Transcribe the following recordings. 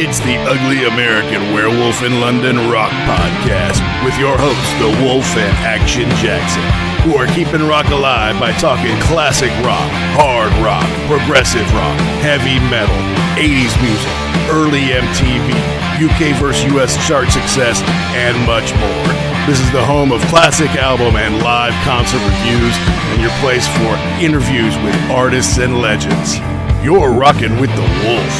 It's the Ugly American Werewolf in London rock podcast with your hosts, the Wolf and Action Jackson, who are keeping rock alive by talking classic rock, hard rock, progressive rock, heavy metal, 80s music, early MTV, UK vs. US chart success, and much more. This is the home of classic album and live concert reviews and your place for interviews with artists and legends. You're rocking with the Wolf.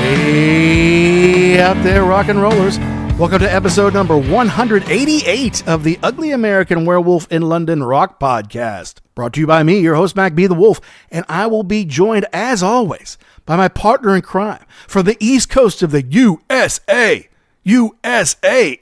Hey out there, rock and rollers. Welcome to episode number 188 of the Ugly American Werewolf in London rock podcast. Brought to you by me, your host, Mac B. the Wolf, and I will be joined, as always, by my partner in crime from the east coast of the USA,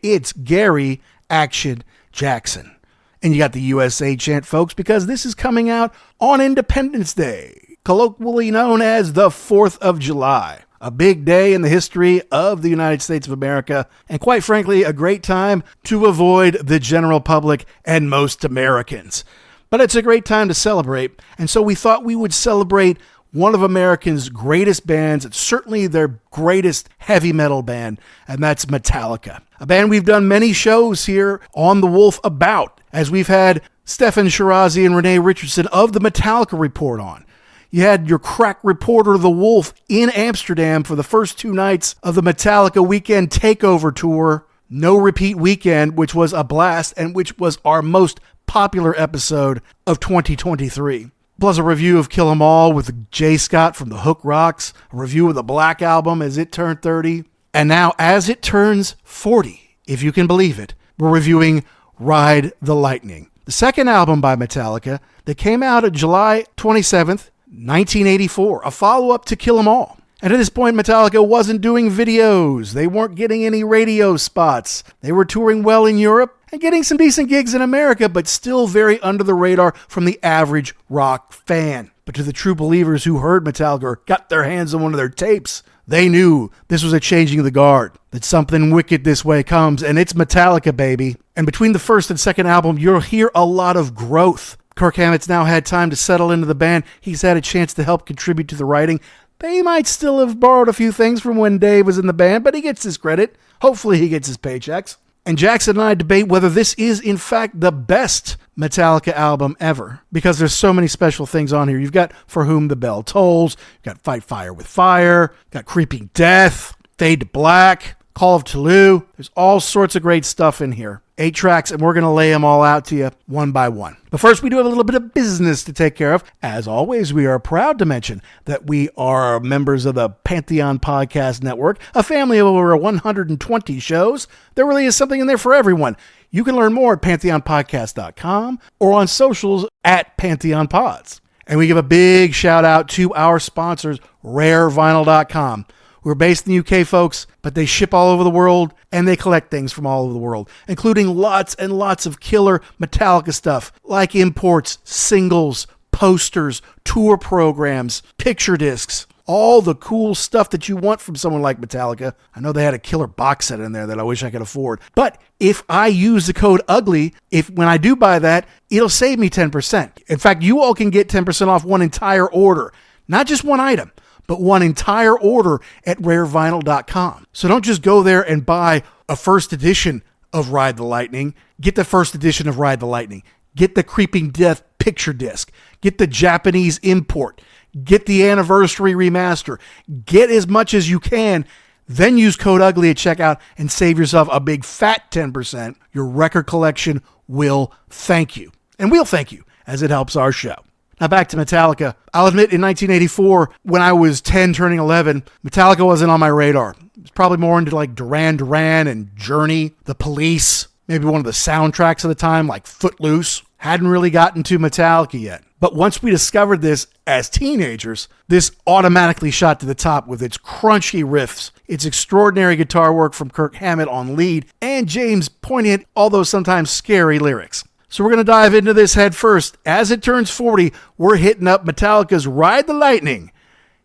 it's Gary Action Jackson. And you got the USA chant, folks, because this is coming out on Independence Day, colloquially known as the 4th of July. A big day in the history of the United States of America, and quite frankly, a great time to avoid the general public and most Americans. But it's a great time to celebrate, and so we thought we would celebrate one of America's greatest bands, it's certainly their greatest heavy metal band, and that's Metallica. A band we've done many shows here on The Wolf about, as we've had Stefan Shirazi and Renee Richardson of the Metallica Report on. You had your crack reporter, The Wolf, in Amsterdam for the first 2 nights of the Metallica Weekend Takeover Tour, No Repeat Weekend, which was a blast and which was our most popular episode of 2023. Plus a review of Kill 'Em All with Jay Scott from the Hook Rocks, a review of the Black Album as it turned 30, and now as it turns 40, if you can believe it, we're reviewing Ride the Lightning, the second album by Metallica that came out on July 27th, 1984, a follow-up to Kill 'Em All. And at this point, Metallica wasn't doing videos. They weren't getting any radio spots. They were touring well in Europe and getting some decent gigs in America, but still very under the radar from the average rock fan. But to the true believers who heard Metallica or got their hands on one of their tapes, they knew this was a changing of the guard, that something wicked this way comes, and it's Metallica, baby. And between the first and second album, you'll hear a lot of growth. Kirk Hammett's now had time to settle into the band. He's had a chance to help contribute to the writing. They might still have borrowed a few things from when Dave was in the band, but he gets his credit. Hopefully he gets his paychecks. And Jackson and I debate whether this is, in fact, the best Metallica album ever, because there's so many special things on here. You've got For Whom the Bell Tolls, you've got Fight Fire with Fire, you've got Creeping Death, Fade to Black, Call of Toulouse. There's all sorts of great stuff in here. 8 tracks, and we're going to lay them all out to you one by one. But first, we do have a little bit of business to take care of. As always, we are proud to mention that we are members of the Pantheon Podcast Network, a family of over 120 shows. There really is something in there for everyone. You can learn more at pantheonpodcast.com or on socials at PantheonPods. And we give a big shout out to our sponsors, rarevinyl.com. We're based in the UK, folks, but they ship all over the world and they collect things from all over the world, including lots and lots of killer Metallica stuff like imports, singles, posters, tour programs, picture discs, all the cool stuff that you want from someone like Metallica. I know they had a killer box set in there that I wish I could afford. But if I use the code UGLY, when I do buy that, it'll save me 10%. In fact, you all can get 10% off one entire order, not just one item, but one entire order at rarevinyl.com. So don't just go there and buy a first edition of Ride the Lightning. Get the first edition of Ride the Lightning. Get the Creeping Death picture disc. Get the Japanese import. Get the anniversary remaster. Get as much as you can. Then use code UGLY at checkout and save yourself a big fat 10%. Your record collection will thank you. And we'll thank you as it helps our show. Now back to Metallica. I'll admit in 1984, when I was 10 turning 11, Metallica wasn't on my radar. It was probably more into like Duran Duran and Journey, The Police, maybe one of the soundtracks of the time like Footloose. Hadn't really gotten to Metallica yet. But once we discovered this as teenagers, this automatically shot to the top with its crunchy riffs, its extraordinary guitar work from Kirk Hammett on lead, and James' poignant, although sometimes scary lyrics. So we're going to dive into this head first. As it turns 40, we're hitting up Metallica's Ride the Lightning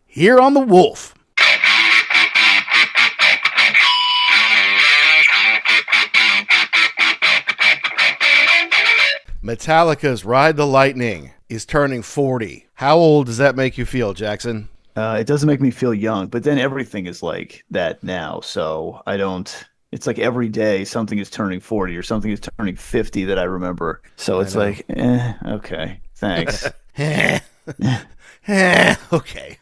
here on The Wolf. Metallica's Ride the Lightning is turning 40. How old does that make you feel, Jackson? It doesn't make me feel young, but then everything is like that now. So I don't, it's like every day something is turning 40 or something is turning 50 that I remember. So I it's know. like, okay, thanks. Okay.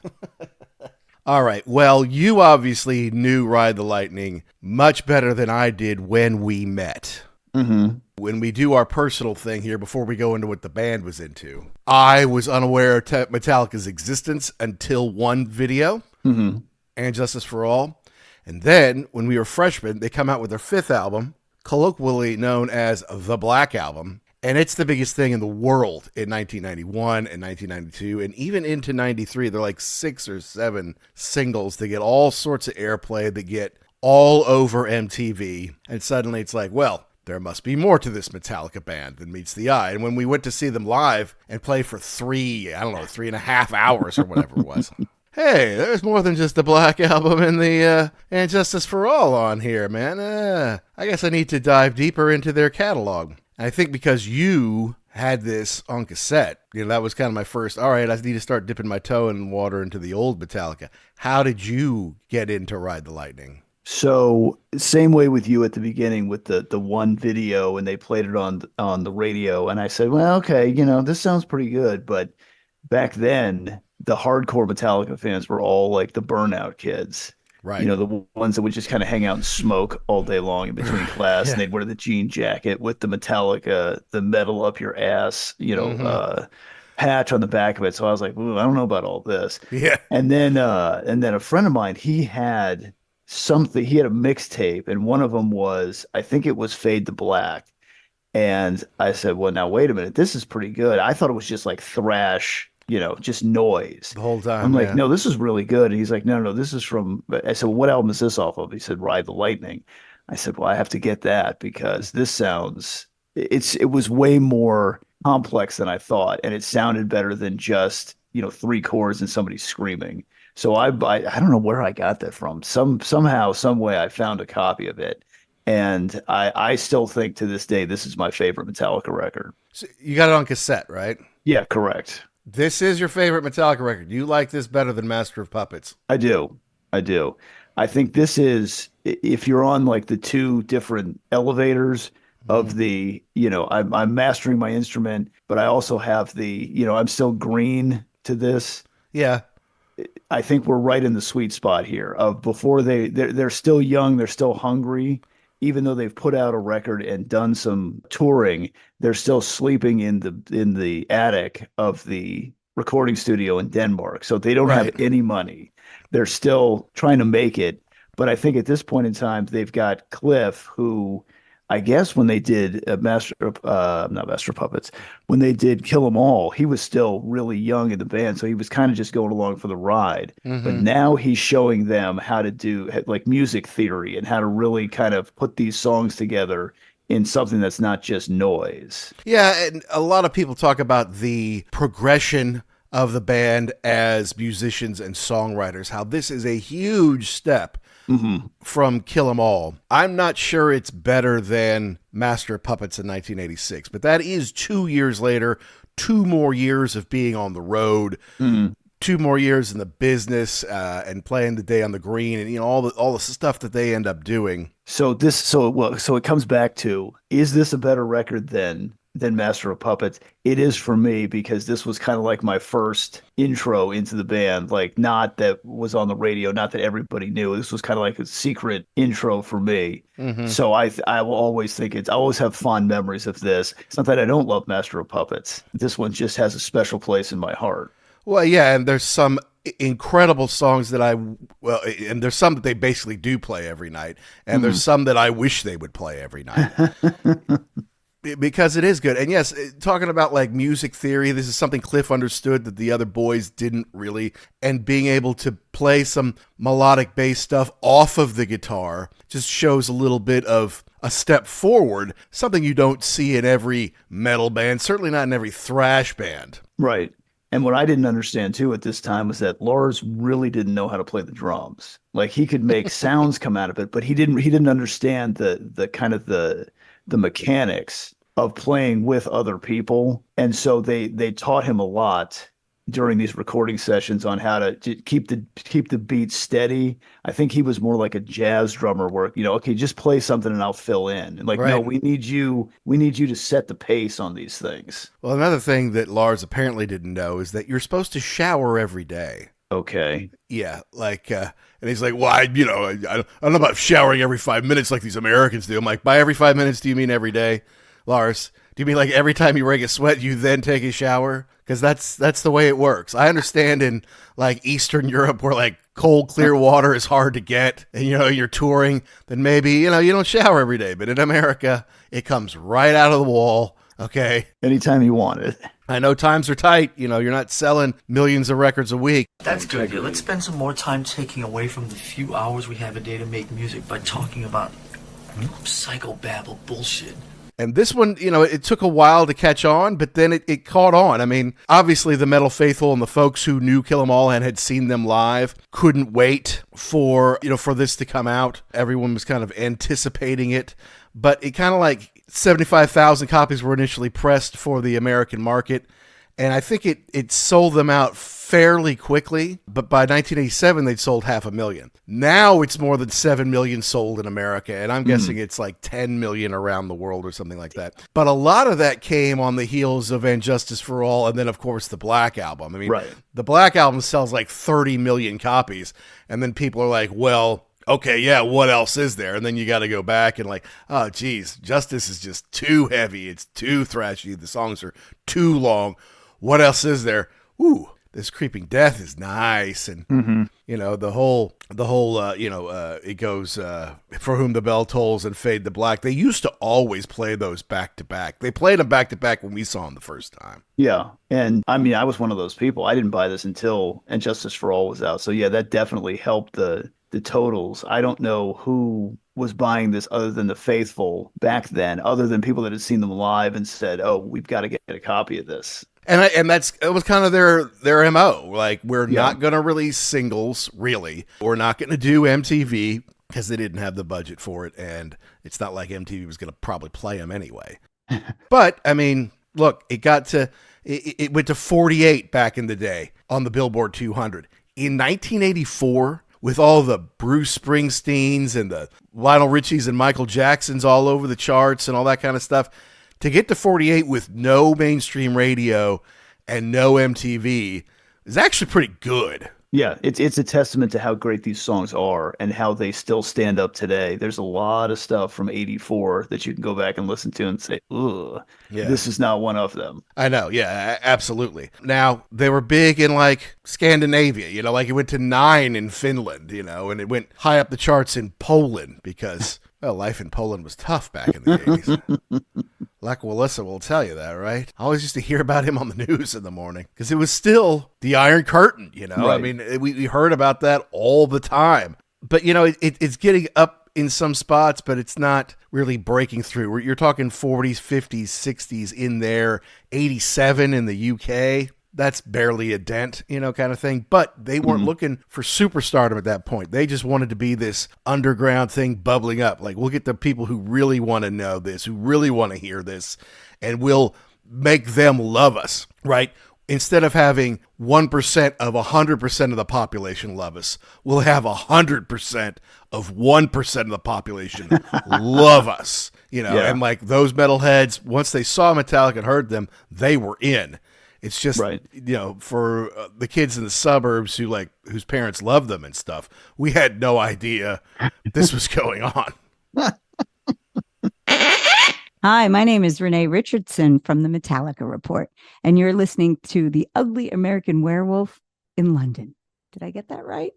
All right. Well, you obviously knew Ride the Lightning much better than I did when we met. hmm When we do our personal thing here before we go into what the band was into, I was unaware of Metallica's existence until one video, hmm And Justice for All. And then when we were freshmen, they come out with their fifth album, colloquially known as the Black Album. And it's the biggest thing in the world in 1991 and 1992. And even into 93, they're like 6 or 7 singles that get all sorts of airplay, that get all over MTV. And suddenly it's like, well, there must be more to this Metallica band than meets the eye. And when we went to see them live and play for 3.5 hours or whatever it was, hey, there's more than just the Black Album and the And Justice for All on here, man. I guess I need to dive deeper into their catalog. And I think because you had this on cassette, that was kind of my first, all right, I need to start dipping my toe in water into the old Metallica. How did you get into Ride the Lightning? So same way with you at the beginning with the one video and they played it on the radio and I said, well, okay, this sounds pretty good, but back then the hardcore Metallica fans were all like the burnout kids. Right. The ones that would just kind of hang out and smoke all day long in between class, Yeah. and they'd wear the jean jacket with the Metallica, the metal up your ass, Mm-hmm. patch on the back of it. So I was like, ooh, I don't know about all this. Yeah. And then a friend of mine, he had something, he had a mixtape, and one of them was, I think it was Fade to Black. And I said, well, now wait a minute, this is pretty good. I thought it was just like thrash, just noise. The whole I'm time, like, yeah. no, this is really good. And he's like, no, no, this is from, I said, well, what album is this off of? He said, Ride the Lightning. I said, well, I have to get that because this sounds, it was way more complex than I thought. And it sounded better than just, 3 chords and somebody screaming. So I don't know where I got that from. Somehow, some way I found a copy of it. And I still think to this day, this is my favorite Metallica record. So you got it on cassette, right? Yeah, correct. This is your favorite Metallica record. You like this better than Master of Puppets. I do. I do. I think this is, if you're on like the two different elevators Mm-hmm. of I'm mastering my instrument, but I also have I'm still green to this. Yeah. I think we're right in the sweet spot here of before they're still young, they're still hungry. Even though they've put out a record and done some touring, they're still sleeping in the attic of the recording studio in Denmark. So they don't have Right. any money. They're still trying to make it. But I think at this point in time, they've got Cliff, who I guess when they did not Master of Puppets, when they did Kill 'Em All, he was still really young in the band, so he was kind of just going along for the ride. But Mm-hmm. now he's showing them how to do like music theory and how to really kind of put these songs together in something that's not just noise. Yeah, and a lot of people talk about the progression of the band as musicians and songwriters, how this is a huge step hmm from Kill 'Em All. I'm not sure it's better than Master of Puppets in 1986, but that is 2 years later, 2 more years of being on the road, hmm 2 more years in the business, and playing the day on the green, and all the stuff that they end up doing. So it comes back to, is this a better record than Master of Puppets? It is for me because this was kind of like my first intro into the band, like not that was on the radio, not that everybody knew. This was kind of like a secret intro for me. Mm-hmm. So I will always think I always have fond memories of this. It's not that I don't love Master of Puppets. This one just has a special place in my heart. Well, yeah, and there's some incredible songs that and there's some that they basically do play every night, and there's Mhm. some that I wish they would play every night because it is good. And yes, talking about like music theory, this is something Cliff understood that the other boys didn't really, and being able to play some melodic bass stuff off of the guitar just shows a little bit of a step forward, something you don't see in every metal band, certainly not in every thrash band. Right. And what I didn't understand too at this time was that Lars really didn't know how to play the drums. Like he could make sounds come out of it, but he didn't understand the kind of the mechanics of playing with other people. And so they taught him a lot during these recording sessions on how to keep the beat steady. I think he was more like a jazz drummer where, okay, just play something and I'll fill in. And like, no, Right. we need you to set the pace on these things. Well, another thing that Lars apparently didn't know is that you're supposed to shower every day. Okay. Yeah, and he's like, well, I don't know about showering every 5 minutes like these Americans do. I'm like, by every 5 minutes, do you mean every day, Lars? Do you mean like every time you break a sweat, you then take a shower? Because that's the way it works. I understand in like Eastern Europe where like cold, clear water is hard to get, and you're touring, then maybe you don't shower every day. But in America, it comes right out of the wall. Okay. Anytime you want it. I know times are tight. You're not selling millions of records a week. That's good. Yeah, let's spend some more time taking away from the few hours we have a day to make music by talking about psychobabble bullshit. And this one, it took a while to catch on, but then it caught on. I mean, obviously the metal faithful and the folks who knew Kill 'Em All and had seen them live couldn't wait for this to come out. Everyone was kind of anticipating it, but it kind of like 75,000 copies were initially pressed for the American market. And I think it sold them out fairly quickly, but by 1987, they'd sold 500,000. Now it's more than 7 million sold in America, and I'm guessing it's like 10 million around the world or something like that. But a lot of that came on the heels of And Justice for All, and then, of course, the Black Album. I mean, right. The Black Album sells like 30 million copies, and then people are like, well, okay, yeah, what else is there? And then you got to go back and like, oh, geez, Justice is just too heavy. It's too thrashy. The songs are too long. What else is there? Ooh, this Creeping Death is nice. And, the whole it goes, For Whom the Bell Tolls and Fade to Black. They used to always play those back to back. They played them back to back when we saw them the first time. Yeah. And I mean, I was one of those people. I didn't buy this until And Justice for All was out. So yeah, that definitely helped the totals. I don't know who was buying this other than the faithful back then, other than people that had seen them live and said, oh, we've got to get a copy of this. And it was kind of their MO. Like, we're not going to release singles, really. We're not going to do MTV because they didn't have the budget for it. And it's not like MTV was going to probably play them anyway. But, I mean, look, it went to 48 back in the day on the Billboard 200. In 1984, with all the Bruce Springsteens and the Lionel Richies and Michael Jacksons all over the charts and all that kind of stuff, to get to 48 with no mainstream radio and no MTV is actually pretty good. Yeah, it's a testament to how great these songs are and how they still stand up today. There's a lot of stuff from '84 that you can go back and listen to and say, ugh, this is not one of them. I know, yeah, absolutely. Now, they were big in like Scandinavia, like it went to 9 in Finland, and it went high up the charts in Poland because, well, life in Poland was tough back in the 80s. Lech Walesa will tell you that, right? I always used to hear about him on the news in the morning because it was still the Iron Curtain, Right. I mean, we heard about that all the time. But, it's getting up in some spots, but it's not really breaking through. You're talking 40s, 50s, 60s in there, 87 in the UK. That's barely a dent, kind of thing. But they weren't looking for superstardom at that point. They just wanted to be this underground thing bubbling up. Like, we'll get the people who really want to know this, who really want to hear this, and we'll make them love us, right? Instead of having 1% of 100% of the population love us, we'll have 100% of 1% of the population love us, And like those metalheads, once they saw Metallica and heard them, they were in. It's just, right. For the kids in the suburbs whose parents love them and stuff, we had no idea this was going on. Hi, my name is Renee Richardson from the Metallica Report, and you're listening to The Ugly American Werewolf in London. Did I get that right?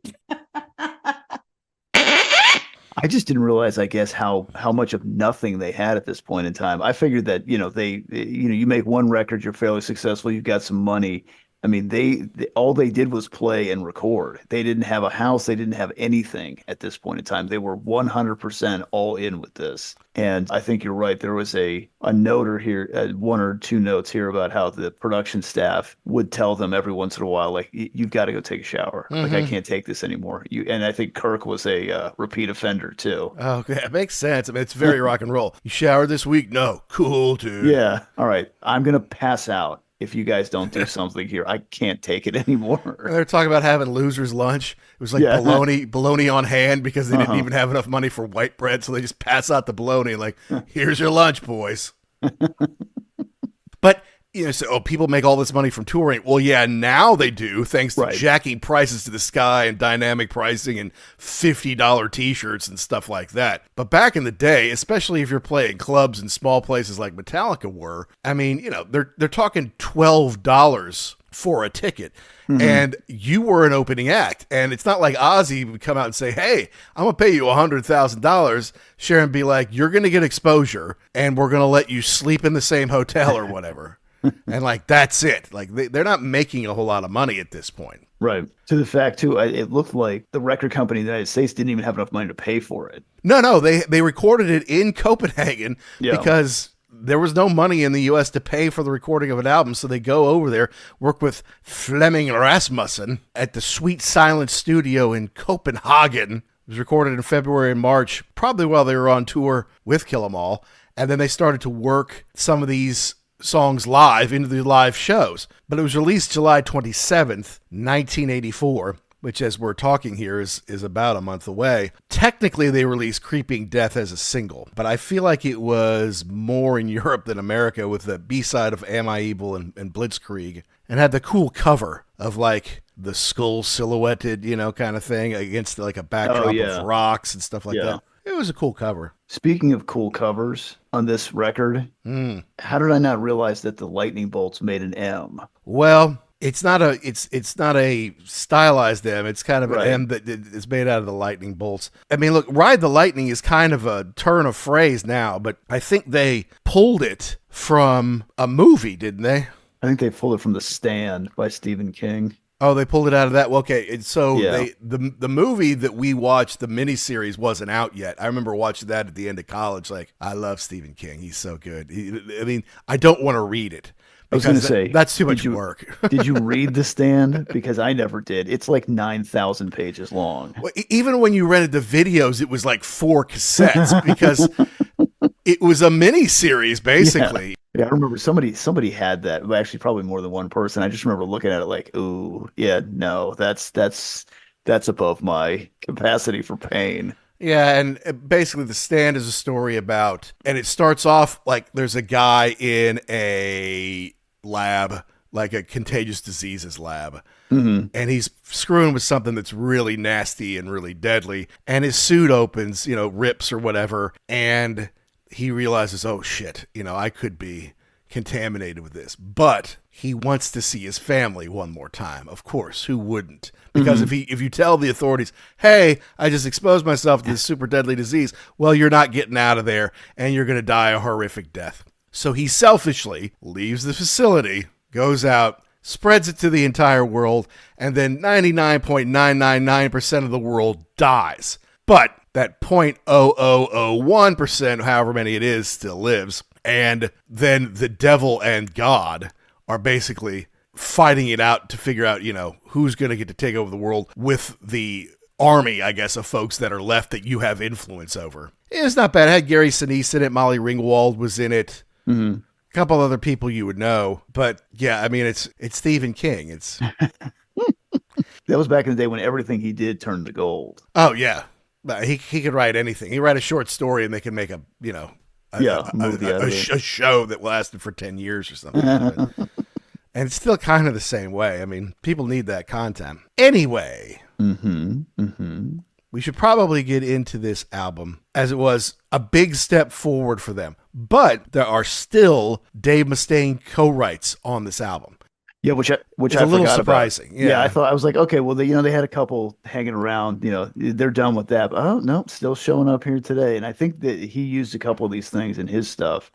I just didn't realize, I guess, how much of nothing they had at this point in time. I figured that, you make one record, you're fairly successful, you've got some money, I mean, they all they did was play and record. They didn't have a house. They didn't have anything at this point in time. They were 100% all in with this. And I think you're right. There was a note or here, one or two notes here about how the production staff would tell them every once in a while, like, you've got to go take a shower. Like, I can't take this anymore. And I think Kirk was a repeat offender too. Oh, yeah, it makes sense. I mean, it's very rock and roll. You showered this week? No. Cool, dude. Yeah. All right. I'm going to pass out if you guys don't do something here. I can't take it anymore. They're talking about having loser's lunch. It was like bologna on hand because they didn't even have enough money for white bread, so they just pass out the bologna like, here's your lunch, boys. But so people make all this money from touring. Well, yeah, now they do, thanks to jacking prices to the sky and dynamic pricing and $50 t-shirts and stuff like that. But back in the day, especially if you're playing clubs in small places like Metallica were, I mean, they're talking $12 for a ticket. And you were an opening act. And it's not like Ozzy would come out and say, hey, I'm going to pay you $100,000. Sharon be like, you're going to get exposure and we're going to let you sleep in the same hotel or whatever. And like, that's it. Like they're not making a whole lot of money at this point. Right. To the fact too, it looked like the record company in the United States didn't even have enough money to pay for it. No, they recorded it in Copenhagen because there was no money in the U.S. to pay for the recording of an album. So they go over there, work with Fleming Rasmussen at the Sweet Silence studio in Copenhagen. It was recorded in February and March, probably while they were on tour with Kill 'Em All. And then they started to work some of these songs live into the live shows. But it was released July 27th, 1984, which as we're talking here is about a month away. Technically, they released Creeping Death as a single, but I feel like it was more in Europe than America with the B-side of Am I Evil and Blitzkrieg, and had the cool cover of like the skull silhouetted, kind of thing against like a backdrop of rocks and stuff like that. It was a cool cover. Speaking of cool covers on this record, how did I not realize that the lightning bolts made an M? Well, it's not a stylized M. It's kind of an M that is made out of the lightning bolts. I mean, look, Ride the Lightning is kind of a turn of phrase now, but I think they pulled it from a movie, didn't they? I think they pulled it from The Stand by Stephen King. Oh, they pulled it out of that? Well, okay, so the movie that we watched, the miniseries, wasn't out yet. I remember watching that at the end of college. Like, I love Stephen King. He's so good. I don't want to read it. I was going to say, that's too much work. Did you read The Stand? Because I never did. It's like 9,000 pages long. Well, even when you rented the videos, it was like 4 cassettes because it was a mini series, basically. Yeah, I remember somebody had that. Actually, probably more than one person. I just remember looking at it like, ooh, yeah, no, that's above my capacity for pain. Yeah, and basically The Stand is a story about, and it starts off like there's a guy in a lab, like a contagious diseases lab, and he's screwing with something that's really nasty and really deadly, and his suit opens, rips or whatever, and he realizes, oh shit, I could be contaminated with this, but he wants to see his family one more time. Of course, who wouldn't? Because if you tell the authorities, hey, I just exposed myself to this super deadly disease, well, you're not getting out of there and you're going to die a horrific death. So he selfishly leaves the facility, goes out, spreads it to the entire world, and then 99.999% of the world dies. But that 0.0001%, however many it is, still lives. And then the devil and God are basically fighting it out to figure out, who's going to get to take over the world with the army, I guess, of folks that are left that you have influence over. It's not bad. It had Gary Sinise in it. Molly Ringwald was in it. A couple other people you would know. But yeah, I mean, it's Stephen King. It's that was back in the day when everything he did turned to gold. Oh, yeah. He could write anything. He write a short story and they can make a show that lasted for 10 years or something. And it's still kind of the same way. I mean, people need that content. Anyway, we should probably get into this album, as it was a big step forward for them. But there are still Dave Mustaine co-writes on this album. Yeah, which I a little surprising. Yeah, I was like, okay, well, they had a couple hanging around. They're done with that. But, oh no, still showing up here today. And I think that he used a couple of these things in his stuff.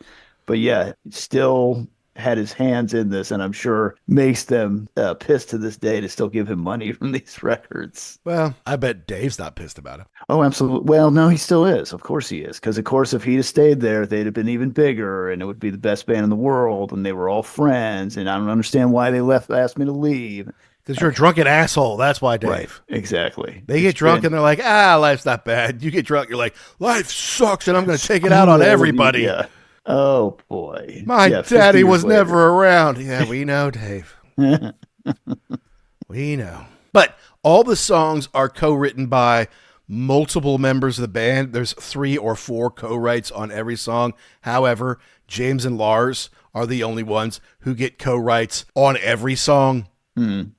But yeah, still had his hands in this, and I'm sure makes them pissed to this day to still give him money from these records. Well, I bet Dave's not pissed about it. Oh, absolutely. Well, no, he still is. Of course he is. Because, of course, if he'd have stayed there, they'd have been even bigger and it would be the best band in the world. And they were all friends. And I don't understand why they asked me to leave. Because you're a drunken asshole. That's why, Dave. Right. Exactly. They get drunk and they're like, life's not bad. You get drunk, you're like, life sucks and I'm going to take it out on everybody. Yeah. Oh, boy. My Yeah, 50 daddy years was later. never around. Yeah, we know, Dave. We know. But all the songs are co-written by multiple members of the band. There's 3 or 4 co-writes on every song. However, James and Lars are the only ones who get co-writes on every song,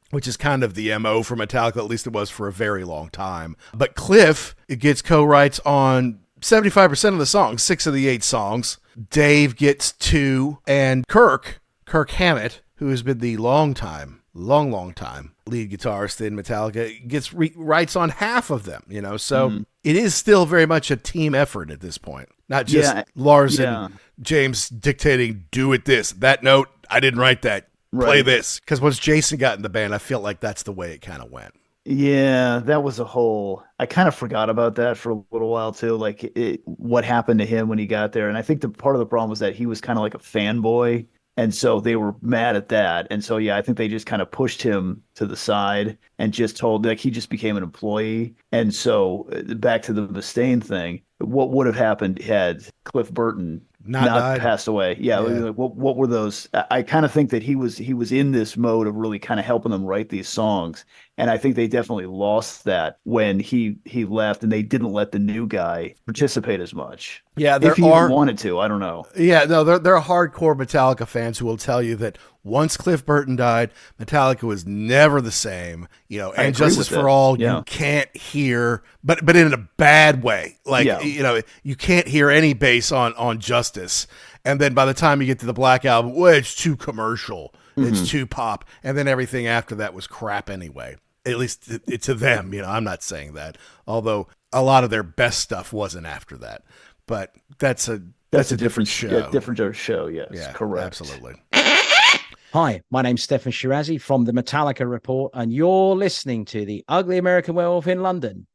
which is kind of the MO for Metallica, at least it was for a very long time. But Cliff gets co-writes on 75% of the songs, 6 of the 8 songs. Dave gets 2, and Kirk Hammett, who has been the long time lead guitarist in Metallica, gets writes on half of them, so it is still very much a team effort at this point, not just Lars and James dictating, do it this, that note, I didn't write that, play this, because once Jason got in the band, I feel like that's the way it kind of went. Yeah, that was I kind of forgot about that for a little while too, like what happened to him when he got there. And I think the part of the problem was that he was kind of like a fanboy. And so they were mad at that. And so, I think they just kind of pushed him to the side and just told, like, he just became an employee. And so back to the Mustaine thing, what would have happened had Cliff Burton not passed away? Yeah. Like, what were those? I kind of think that he was in this mode of really kind of helping them write these songs. And I think they definitely lost that when he left and they didn't let the new guy participate as much. Yeah, if he even wanted to, I don't know. Yeah, no, there are hardcore Metallica fans who will tell you that once Cliff Burton died, Metallica was never the same. And Justice for All, you can't hear, but in a bad way. Like, you can't hear any bass on Justice. And then by the time you get to the Black Album, well, it's too commercial. It's too pop. And then everything after that was crap anyway. At least to them, I'm not saying that. Although a lot of their best stuff wasn't after that. But that's a different show. Yeah, different show, yes. Yeah, correct. Absolutely. Hi, my name's Stefan Shirazi from the Metallica Report, and you're listening to the Ugly American Werewolf in London.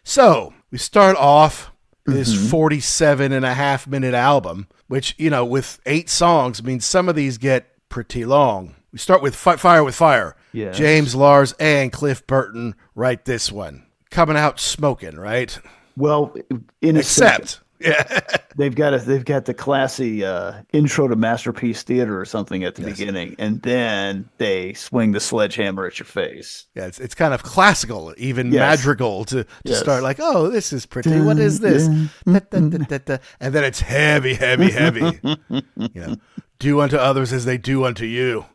So we start off this 47.5-minute album, which, with 8 songs, means some of these get pretty long. We start with Fire with Fire. Yes. James, Lars, and Cliff Burton write this one. Coming out smoking, right? Well, they've got the classy intro to Masterpiece Theater or something at the beginning, and then they swing the sledgehammer at your face. Yeah, it's kind of classical, even madrigal to start like, oh, this is pretty. What is this? And then it's heavy, heavy, heavy. Do unto others as they do unto you.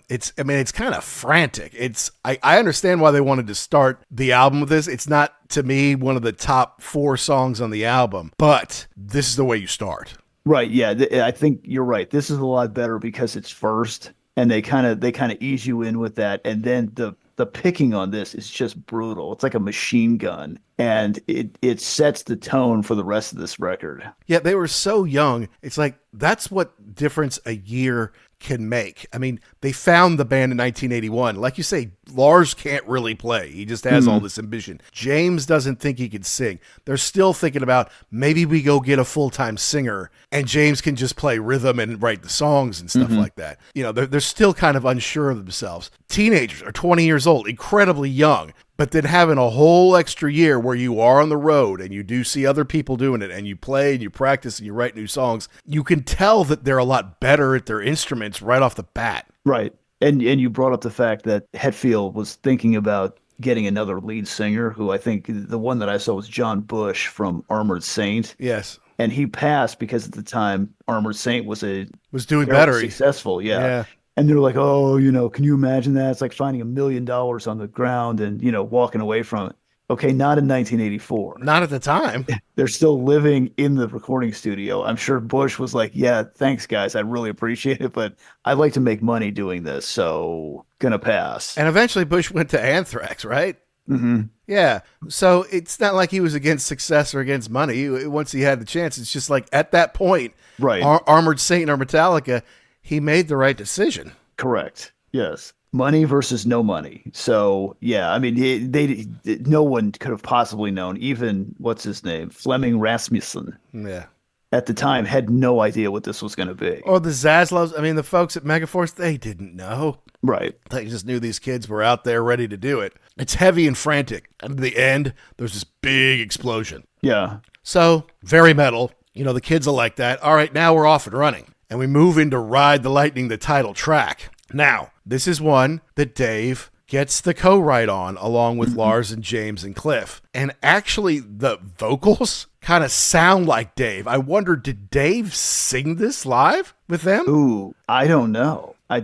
It's kind of frantic. I understand why they wanted to start the album with this. It's not, to me, one of the top 4 songs on the album, but this is the way you start. Right. Yeah. I think you're right. This is a lot better because it's first, and they kind of ease you in with that. And then the picking on this is just brutal. It's like a machine gun, and it sets the tone for the rest of this record. Yeah. They were so young. It's like, that's what difference a year can make. I mean, they found the band in 1981. Like you say, Lars can't really play. He just has all this ambition. James doesn't think he can sing. They're still thinking about, maybe we go get a full-time singer and James can just play rhythm and write the songs and stuff like that. They're still kind of unsure of themselves. Teenagers are 20 years old, incredibly young. But then having a whole extra year where you are on the road and you do see other people doing it and you play and you practice and you write new songs, you can tell that they're a lot better at their instruments right off the bat. Right. And you brought up the fact that Hetfield was thinking about getting another lead singer, who I think the one that I saw was John Bush from Armored Saint. Yes. and he passed because at the time Armored Saint was doing fairly better. successful. Yeah. Yeah. And they're like, oh, can you imagine that? It's like finding $1 million on the ground and, walking away from it. Okay, not in 1984. Not at the time. They're still living in the recording studio. I'm sure Bush was like, yeah, thanks, guys. I really appreciate it, but I'd like to make money doing this, so gonna pass. And eventually Bush went to Anthrax, right? Mm-hmm. Yeah. So it's not like he was against success or against money. Once he had the chance, it's just like at that point, Right. Armored Saint or Metallica, he made the right decision. Correct. Yes. Money versus no money. So yeah, I mean, no one could have possibly known. Even what's his name, Fleming Rasmussen, Yeah. at the time had no idea what this was going to be. Or the Zaslavs. I mean, the folks at Megaforce, they didn't know. Right. They just knew these kids were out there ready to do it. It's heavy and frantic. And at the end, there's this big explosion. Yeah. So, very metal. The kids are like that. All right, now we're off and running. And we move into Ride the Lightning, the title track. Now, this is one that Dave gets the co-write on along with Lars and James and Cliff. And actually, the vocals kind of sound like Dave. I wonder, did Dave sing this live with them? Ooh, I don't know. I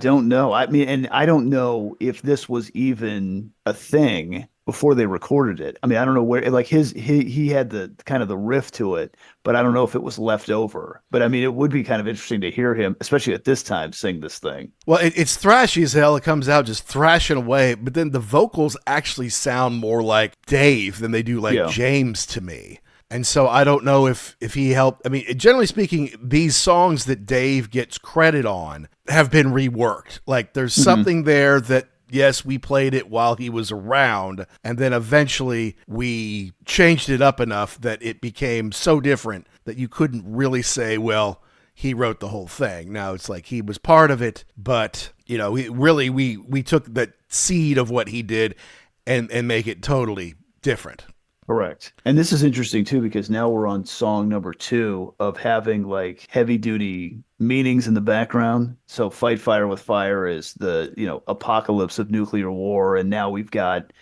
mean, and I don't know if this was even a thing before they recorded it. I mean, I don't know where, like he had the kind of the riff to it, but I don't know if it was left over. But I mean, it would be kind of interesting to hear him, especially at this time, sing this thing. Well, it's thrashy as hell. It comes out just thrashing away, but then the vocals actually sound more like Dave than they do like James to me. And so I don't know if he helped. I mean, generally speaking, these songs that Dave gets credit on have been reworked. Like there's something there that, yes, we played it while he was around, and then eventually we changed it up enough that it became so different that you couldn't really say, well, he wrote the whole thing. Now it's like he was part of it, but we took that seed of what he did and make it totally different. Correct. And this is interesting too, because now we're on song number 2 of having like heavy duty meanings in the background. So Fight Fire with Fire is the, apocalypse of nuclear war. And now we've got,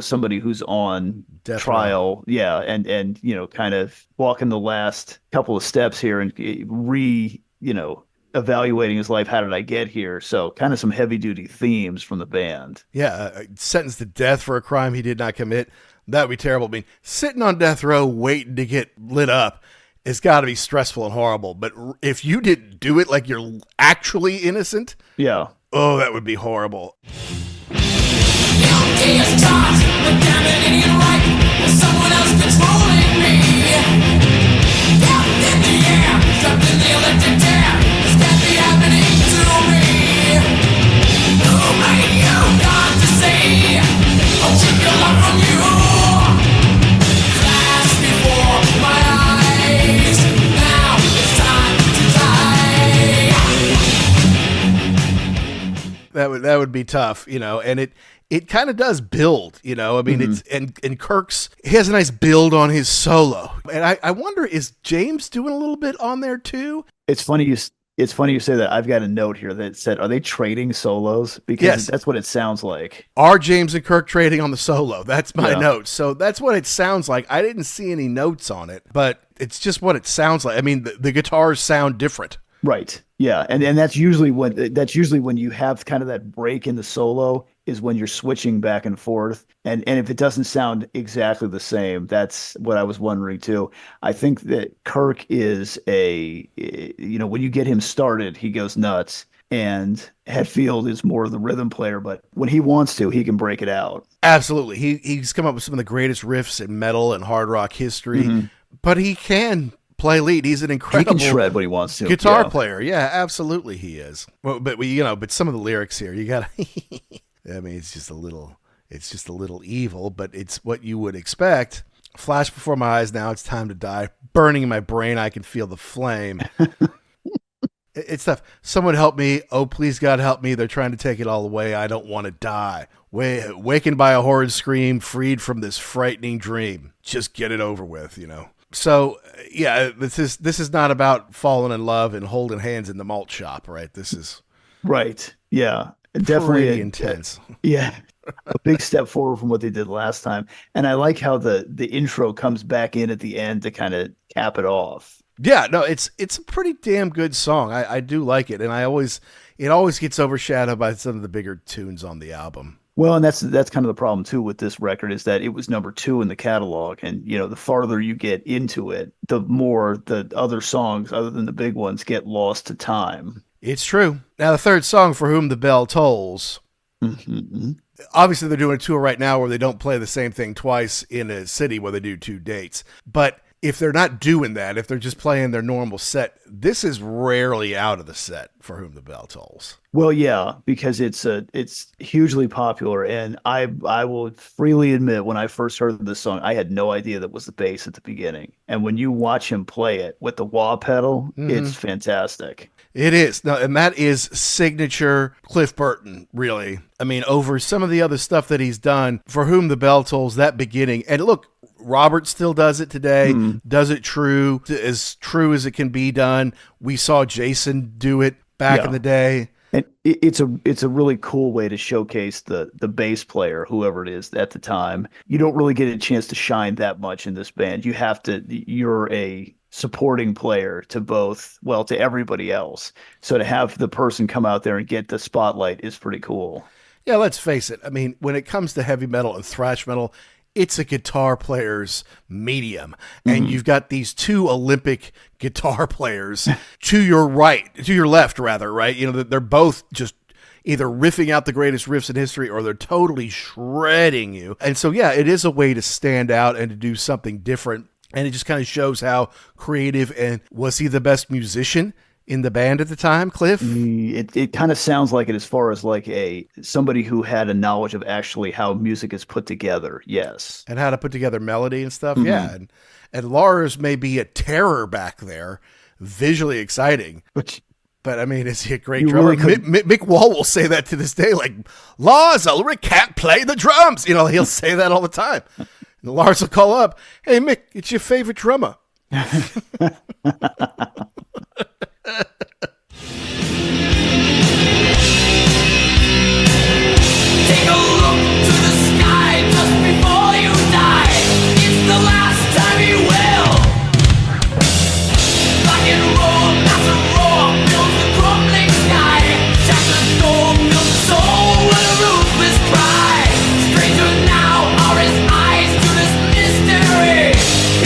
somebody who's on Death trial. row. Yeah. And, kind of walking the last couple of steps here and evaluating his life. How did I get here? So kind of some heavy duty themes from the band. Yeah. Sentenced to death for a crime he did not commit. That would be terrible. I mean, sitting on death row waiting to get lit up has got to be stressful and horrible. But if you didn't do it like you're actually innocent, yeah. Oh, that would be horrible. Guilty as charged, but damn it, it ain't right. There's someone else controlling me. Out in the air, trapped in the electric chair. This can't be happening to me. Who made you got to say? I'll take your love from you. Flash before my eyes. Now it's time to die. That would be tough, and it kind of does build, I mean, it's and Kirk's, he has a nice build on his solo. And I wonder, is James doing a little bit on there too? It's funny you say that. I've got a note here that said, are they trading solos? Because that's what it sounds like. Are James and Kirk trading on the solo? That's my note. So that's what it sounds like. I didn't see any notes on it, but it's just what it sounds like. I mean, the guitars sound different. Right. Yeah. And that's usually when you have kind of that break in the solo is when you're switching back and forth. And if it doesn't sound exactly the same, that's what I was wondering too. I think that Kirk is when you get him started, he goes nuts. And Hetfield is more of the rhythm player, but when he wants to, he can break it out. Absolutely. He's come up with some of the greatest riffs in metal and hard rock history, but he can play lead. He's an incredible, he can shred when he wants to. Guitar player. Yeah, absolutely he is. Well, but some of the lyrics here, you got I mean, it's just a little evil, but it's what you would expect. Flash before my eyes, now it's time to die. Burning in my brain, I can feel the flame. It's tough. Someone help me. Oh, please, God, help me. They're trying to take it all away. I don't want to die. Wakened by a horrid scream, freed from this frightening dream. Just get it over with, So, yeah, this is not about falling in love and holding hands in the malt shop, right? This is right. Yeah, definitely intense. Yeah, a big step forward from what they did last time. And I like how the intro comes back in at the end to kind of cap it off. Yeah, no, it's a pretty damn good song. I do like it, and it always gets overshadowed by some of the bigger tunes on the album. Well, and that's kind of the problem too with this record is that it was number 2 in the catalog, and the farther you get into it, the more the other songs, other than the big ones, get lost to time. It's true. Now, the third song, For Whom the Bell Tolls. Mm-hmm. Obviously, they're doing a tour right now where they don't play the same thing twice in a city where they do 2 dates. But if they're not doing that, if they're just playing their normal set, this is rarely out of the set, For Whom the Bell Tolls. Well, yeah, because it's hugely popular, and I will freely admit when I first heard this song, I had no idea that was the bass at the beginning. And when you watch him play it with the wah pedal, it's fantastic. It is. No, and that is signature Cliff Burton, really. I mean, over some of the other stuff that he's done, For Whom the Bell Tolls, that beginning, and look, Robert still does it today, does it as true as it can be done. We saw Jason do it back in the day. And it's a really cool way to showcase the bass player, whoever it is at the time. You don't really get a chance to shine that much in this band. You're a supporting player to to everybody else. So to have the person come out there and get the spotlight is pretty cool. Yeah, let's face it. I mean, when it comes to heavy metal and thrash metal, it's a guitar player's medium. And you've got these 2 Olympic guitar players to your left, right? They're both just either riffing out the greatest riffs in history or they're totally shredding you. And so, yeah, it is a way to stand out and to do something different. And it just kind of shows how creative, and was he the best musician in the band at the time, Cliff? It kind of sounds like it as far as like somebody who had a knowledge of actually how music is put together. Yes. And how to put together melody and stuff. Yeah. And Lars may be a terror back there, visually exciting. But I mean, is he a great drummer? Really Mick Wall will say that to this day, like, Lars Ulrich can't play the drums. He'll say that all the time. And Lars will call up, hey, Mick, it's your favorite drummer. Take a look to the sky just before you die. It's the last time you will. Rock and roll, massive roar fills the crumbling sky. Shattered door fills the soul with a ruthless cry. Stranger now are his eyes to this mystery.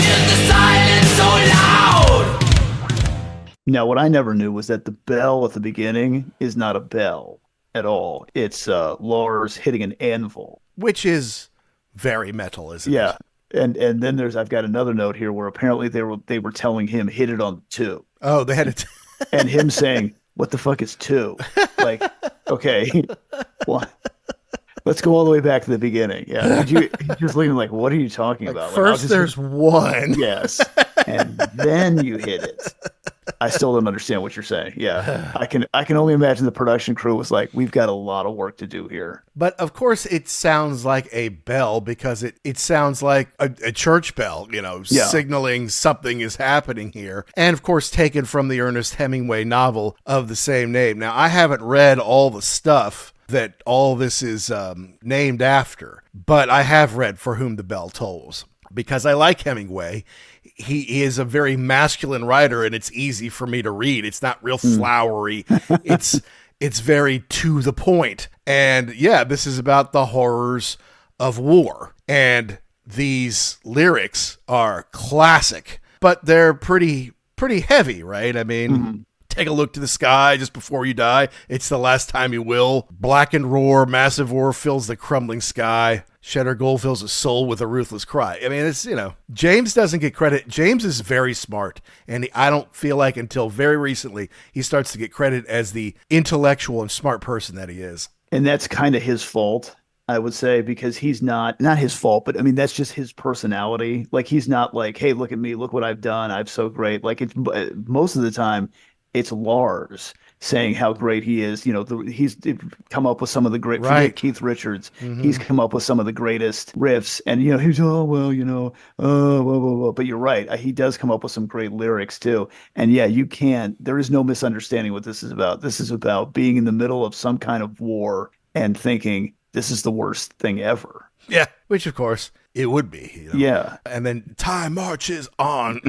Is the silence so loud? Now, what I never knew was that the bell at the beginning is not a bell at all. It's Lars hitting an anvil, which is very metal, isn't it? Yeah, and then I've got another note here where apparently they were telling him hit it on 2. Oh, they had it, and him saying, "What the fuck is 2?" Like, okay, what? Let's go all the way back to the beginning. Yeah, you just looking like, what are you talking about? First, there's 1. Yes, and then you hit it. I still don't understand what you're saying. Yeah, I can only imagine the production crew was like, we've got a lot of work to do here. But of course, it sounds like a bell because it sounds like a church bell, signaling something is happening here. And of course, taken from the Ernest Hemingway novel of the same name. Now, I haven't read all the stuff that all this is named after, but I have read For Whom the Bell Tolls because I like Hemingway. He is a very masculine writer, and it's easy for me to read. It's not real flowery. It's very to the point. And yeah, this is about the horrors of war. And these lyrics are classic, but they're pretty heavy, right? I mean, take a look to the sky just before you die. It's the last time you will. Blackened roar, massive roar fills the crumbling sky. Shattered gold fills his soul with a ruthless cry. I mean, it's, James doesn't get credit. James is very smart. And I don't feel like until very recently, he starts to get credit as the intellectual and smart person that he is. And that's kind of his fault, I would say, because he's not his fault, but I mean, that's just his personality. Like, he's not like, hey, look at me, look what I've done. I'm so great. Like, it's most of the time, it's Lars saying how great he is. He's come up with some of the great, right. Keith Richards. He's come up with some of the greatest riffs, and he's but you're right. He does come up with some great lyrics too. And yeah, there is no misunderstanding what this is about. This is about being in the middle of some kind of war and thinking this is the worst thing ever. Yeah, which of course it would be. You know? Yeah. And then time marches on.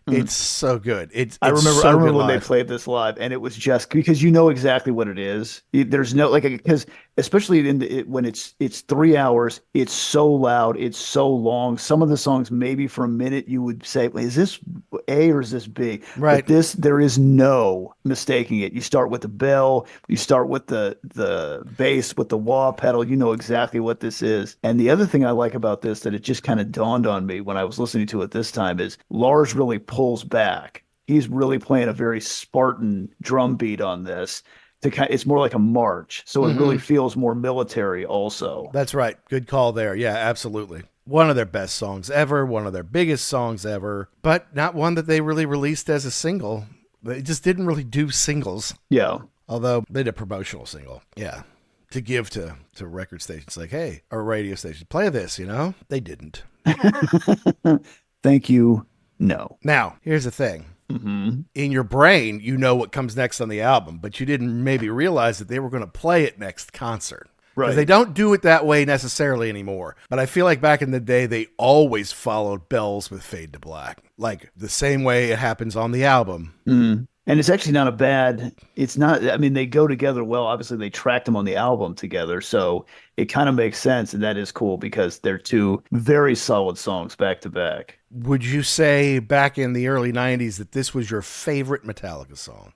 It's so good. I remember so good when they live. played this live, and it was just because you know exactly what it is. There's no because especially when it's 3 hours, it's so loud, it's so long. Some of the songs, maybe for a minute, you would say, "Is this A or is this B?" Right. But there is no mistaking it. You start with the bell, you start with the bass, with the wah pedal. You know exactly what this is. And the other thing I like about this that it just kind of dawned on me when I was listening to it this time is Lars really pulls back. He's really playing a very Spartan drum beat on this. It's more like a march, so it really feels more military also. That's right. Good call there. Yeah, absolutely. One of their best songs ever, one of their biggest songs ever, but not one that they really released as a single. They just didn't really do singles, Yeah. although they did a promotional single. Yeah. To give to record stations like, hey, or radio stations, play this, you know? They didn't. Thank you. No. Now, here's the thing. In your brain, you know what comes next on the album, but you didn't maybe realize that they were going to play it next concert. Right. They don't do it that way necessarily anymore. But I feel like back in the day, they always followed Bells with Fade to Black. Like the same way it happens on the album. And it's actually not a bad, it's not, I mean, they go together well. Obviously, they tracked them on the album together. So it kind of makes sense. And that is cool because they're two very solid songs back to back. Would you say back in the early 90s that this was your favorite Metallica song?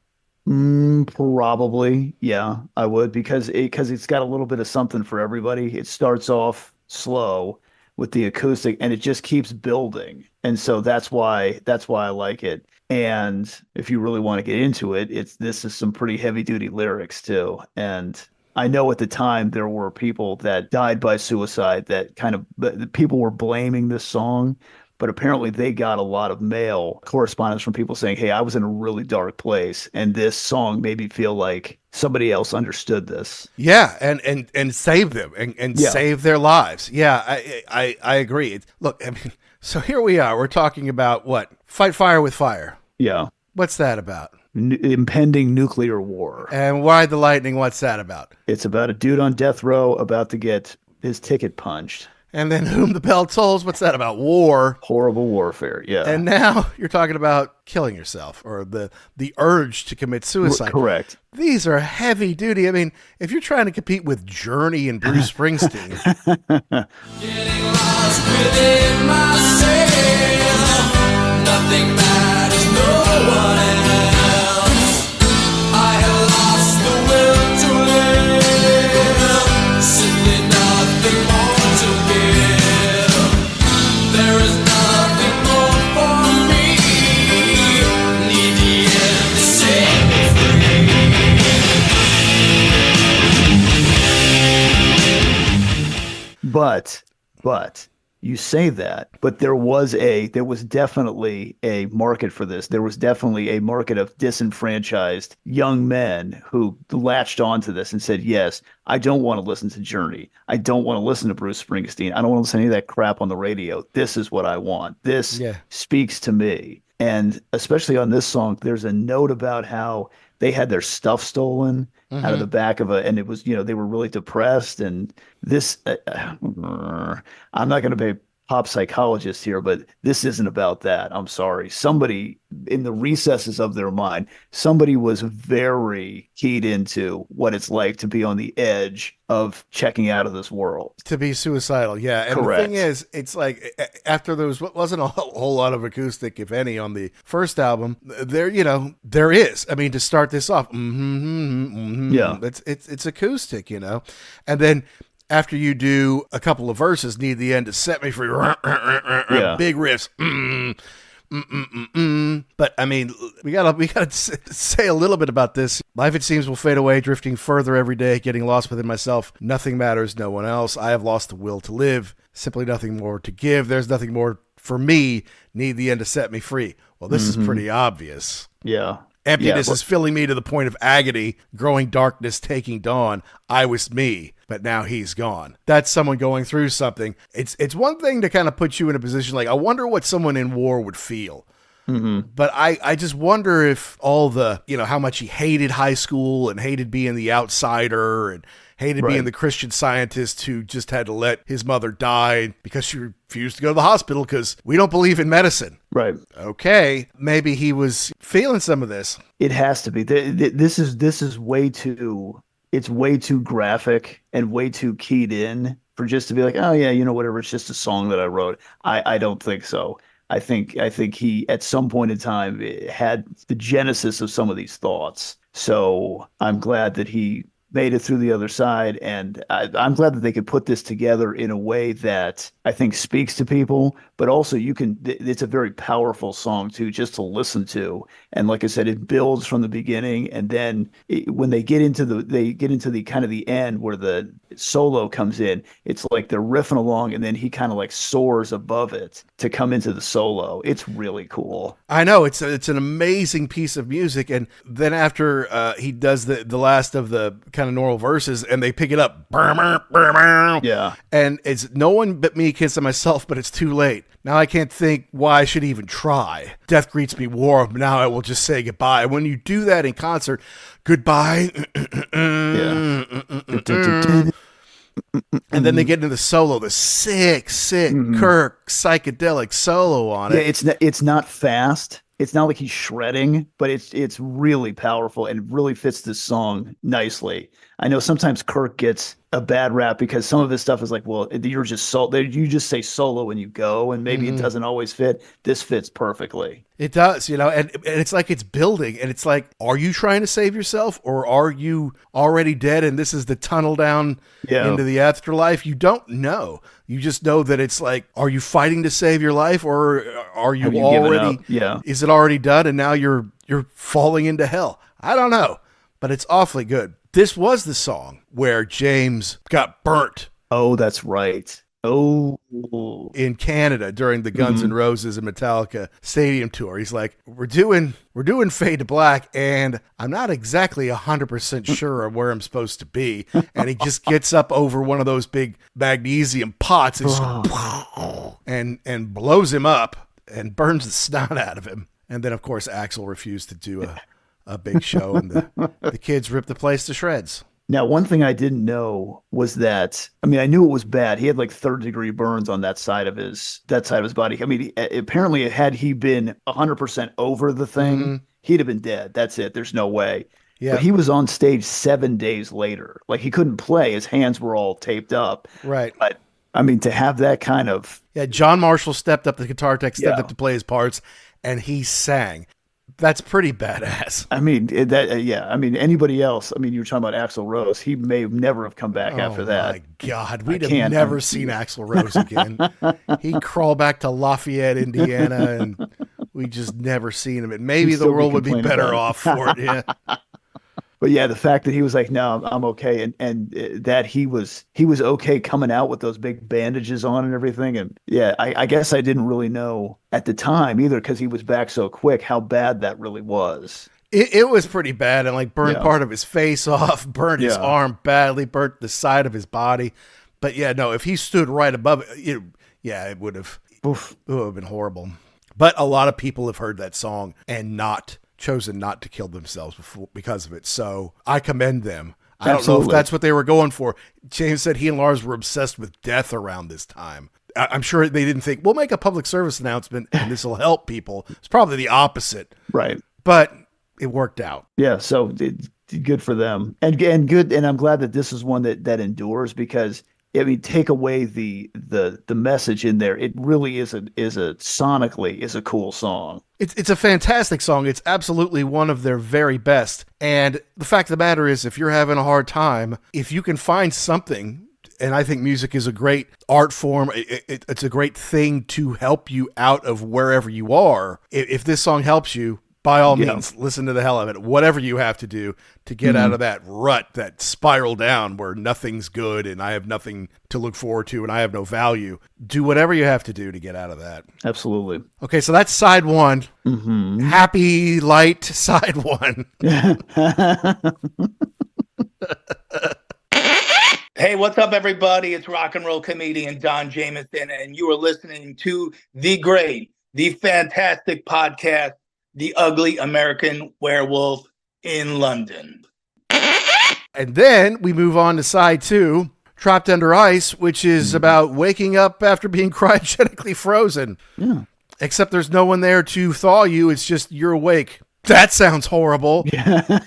Probably. Yeah, I would because it's got a little bit of something for everybody. It starts off slow with the acoustic and it just keeps building. And so that's why I like it. And if you really want to get into it, this is some pretty heavy duty lyrics too. And I know at the time there were people that died by suicide that the people were blaming this song, but apparently they got a lot of mail correspondence from people saying, "Hey, I was in a really dark place and this song made me feel like somebody else understood this." Yeah, and save them and save their lives. Yeah, I agree. Look, I mean, so here we are. We're talking about what? Fight fire with fire. Yeah. What's that about? Impending nuclear war. And Ride the Lightning, what's that about? It's about a dude on death row about to get his ticket punched. And then Whom the Bell Tolls, what's that about? War. Horrible warfare, yeah. And now you're talking about killing yourself or the urge to commit suicide. Correct. These are heavy duty. I mean, if you're trying to compete with Journey and Bruce Springsteen. Getting lost within myself. Nothing matters, no one else. I have lost the will to live. Simply nothing more to give. There is nothing more for me. Need the end to set me free. But you say that, but there was definitely a market for this. There was definitely a market of disenfranchised young men who latched onto this and said, yes, I don't want to listen to Journey. I don't want to listen to Bruce Springsteen. I don't want to listen to any of that crap on the radio. This is what I want. This speaks to me. And especially on this song, there's a note about how they had their stuff stolen out of the back of and it was, they were really depressed. And this, I'm not going to be a pop psychologist here, but this isn't about that. I'm sorry. Somebody in the recesses of their mind, somebody was very keyed into what it's like to be on the edge of checking out of this world. To be suicidal, yeah. And Correct. The thing is, it's like after there wasn't a whole lot of acoustic, if any, on the first album. There is. I mean, to start this off, Yeah, it's acoustic, and then after you do a couple of verses, Need the End to Set Me Free, big riffs. But I mean, we gotta say a little bit about this. Life, it seems, will fade away, drifting further every day, getting lost within myself. Nothing matters, no one else. I have lost the will to live. Simply nothing more to give. There's nothing more for me. Need the end to set me free. Well, this is pretty obvious. Yeah. Emptiness is filling me to the point of agony, growing darkness, taking dawn. I was me, but now he's gone. That's someone going through something. It's one thing to kind of put you in a position like, I wonder what someone in war would feel. But I just wonder if all the, how much he hated high school and hated being the outsider and hated being the Christian Scientist who just had to let his mother die because she refused to go to the hospital because we don't believe in medicine. Right. Okay. Maybe he was feeling some of this. It has to be. This is way too, it's way too graphic and way too keyed in for just to be like, oh yeah, whatever. It's just a song that I wrote. I don't think so. I think he at some point in time had the genesis of some of these thoughts. So I'm glad that he made it through the other side, and I'm glad that they could put this together in a way that I think speaks to people, but also it's a very powerful song too, just to listen to. And like I said, it builds from the beginning, and then when they get into the kind of the end where the solo comes in, it's like they're riffing along, and then he kind of like soars above it to come into the solo. It's really cool. I know it's an amazing piece of music, and then after he does the last of the kind of normal verses, and they pick it up, Yeah, and it's no one but me can say myself, but it's too late. Now I can't think why I should even try. Death greets me warm. Now I will just say goodbye. When you do that in concert, goodbye. And then they get into the solo, the sick Kirk psychedelic solo on it. Yeah, it's not fast. It's not like he's shredding, but it's really powerful and really fits this song nicely. I know sometimes Kirk gets a bad rap because some of his stuff is like, well, you just say solo when you go, and maybe it doesn't always fit. This fits perfectly. It does, and it's like it's building, and it's like, are you trying to save yourself, or are you already dead and this is the tunnel down into the afterlife? You don't know. You just know that it's like, are you fighting to save your life, or are you already? Yeah. Is it already done, and now you're falling into hell? I don't know, but it's awfully good. This was the song where James got burnt. Oh, that's right. Oh, in Canada during the Guns N' Roses and Metallica stadium tour. He's like, we're doing Fade to Black, and I'm not exactly 100% sure of where I'm supposed to be. And he just gets up over one of those big magnesium pots and blows him up and burns the snot out of him. And then, of course, Axl refused to do a big show, and the kids ripped the place to shreds. Now, one thing I didn't know was that, I mean, I knew it was bad. He had like third-degree burns on that side of his body. I mean, apparently, had he been 100% over the thing, he'd have been dead. That's it. There's no way. Yeah. But he was on stage 7 days later. Like, he couldn't play. His hands were all taped up. Right. But, I mean, to have that kind of... Yeah, John Marshall stepped up, the guitar tech stepped up to play his parts, and he sang. That's pretty badass. I mean, I mean, anybody else, I mean, you were talking about Axl Rose. He may never have come back after that. Oh, my God. We'd have never seen Axl Rose again. He'd crawl back to Lafayette, Indiana, and we just never seen him. And maybe the world would be better off for it. Yeah. But yeah, the fact that he was like, no, I'm okay. And that he was okay coming out with those big bandages on and everything. And yeah, I guess I didn't really know at the time either, because he was back so quick, how bad that really was. It was pretty bad, and like burned part of his face off, burned his arm badly, burnt the side of his body. But yeah, no, if he stood right above it, it would have been horrible. But a lot of people have heard that song and chosen not to kill themselves because of it. So I commend them. I don't know if that's what they were going for. James said he and Lars were obsessed with death around this time. I'm sure they didn't think, we'll make a public service announcement and this will help people. It's probably the opposite. Right. But it worked out. Yeah. So good for them. And good. And I'm glad that this is one that endures, because I mean, take away the message in there. It really sonically is a cool song. It's a fantastic song. It's absolutely one of their very best. And the fact of the matter is, if you're having a hard time, if you can find something, and I think music is a great art form, it's a great thing to help you out of wherever you are. If this song helps you, by all means, listen to the hell of it. Whatever you have to do to get out of that rut, that spiral down where nothing's good and I have nothing to look forward to and I have no value. Do whatever you have to do to get out of that. Absolutely. Okay, so that's side one. Happy, light side one. Hey, what's up, everybody? It's rock and roll comedian Don Jamieson, and you are listening to the great, the fantastic podcast, The Ugly American Werewolf in London. And then we move on to side 2, Trapped Under Ice, which is about waking up after being cryogenically frozen. Yeah. Except there's no one there to thaw you. It's just you're awake. That sounds horrible. Yeah.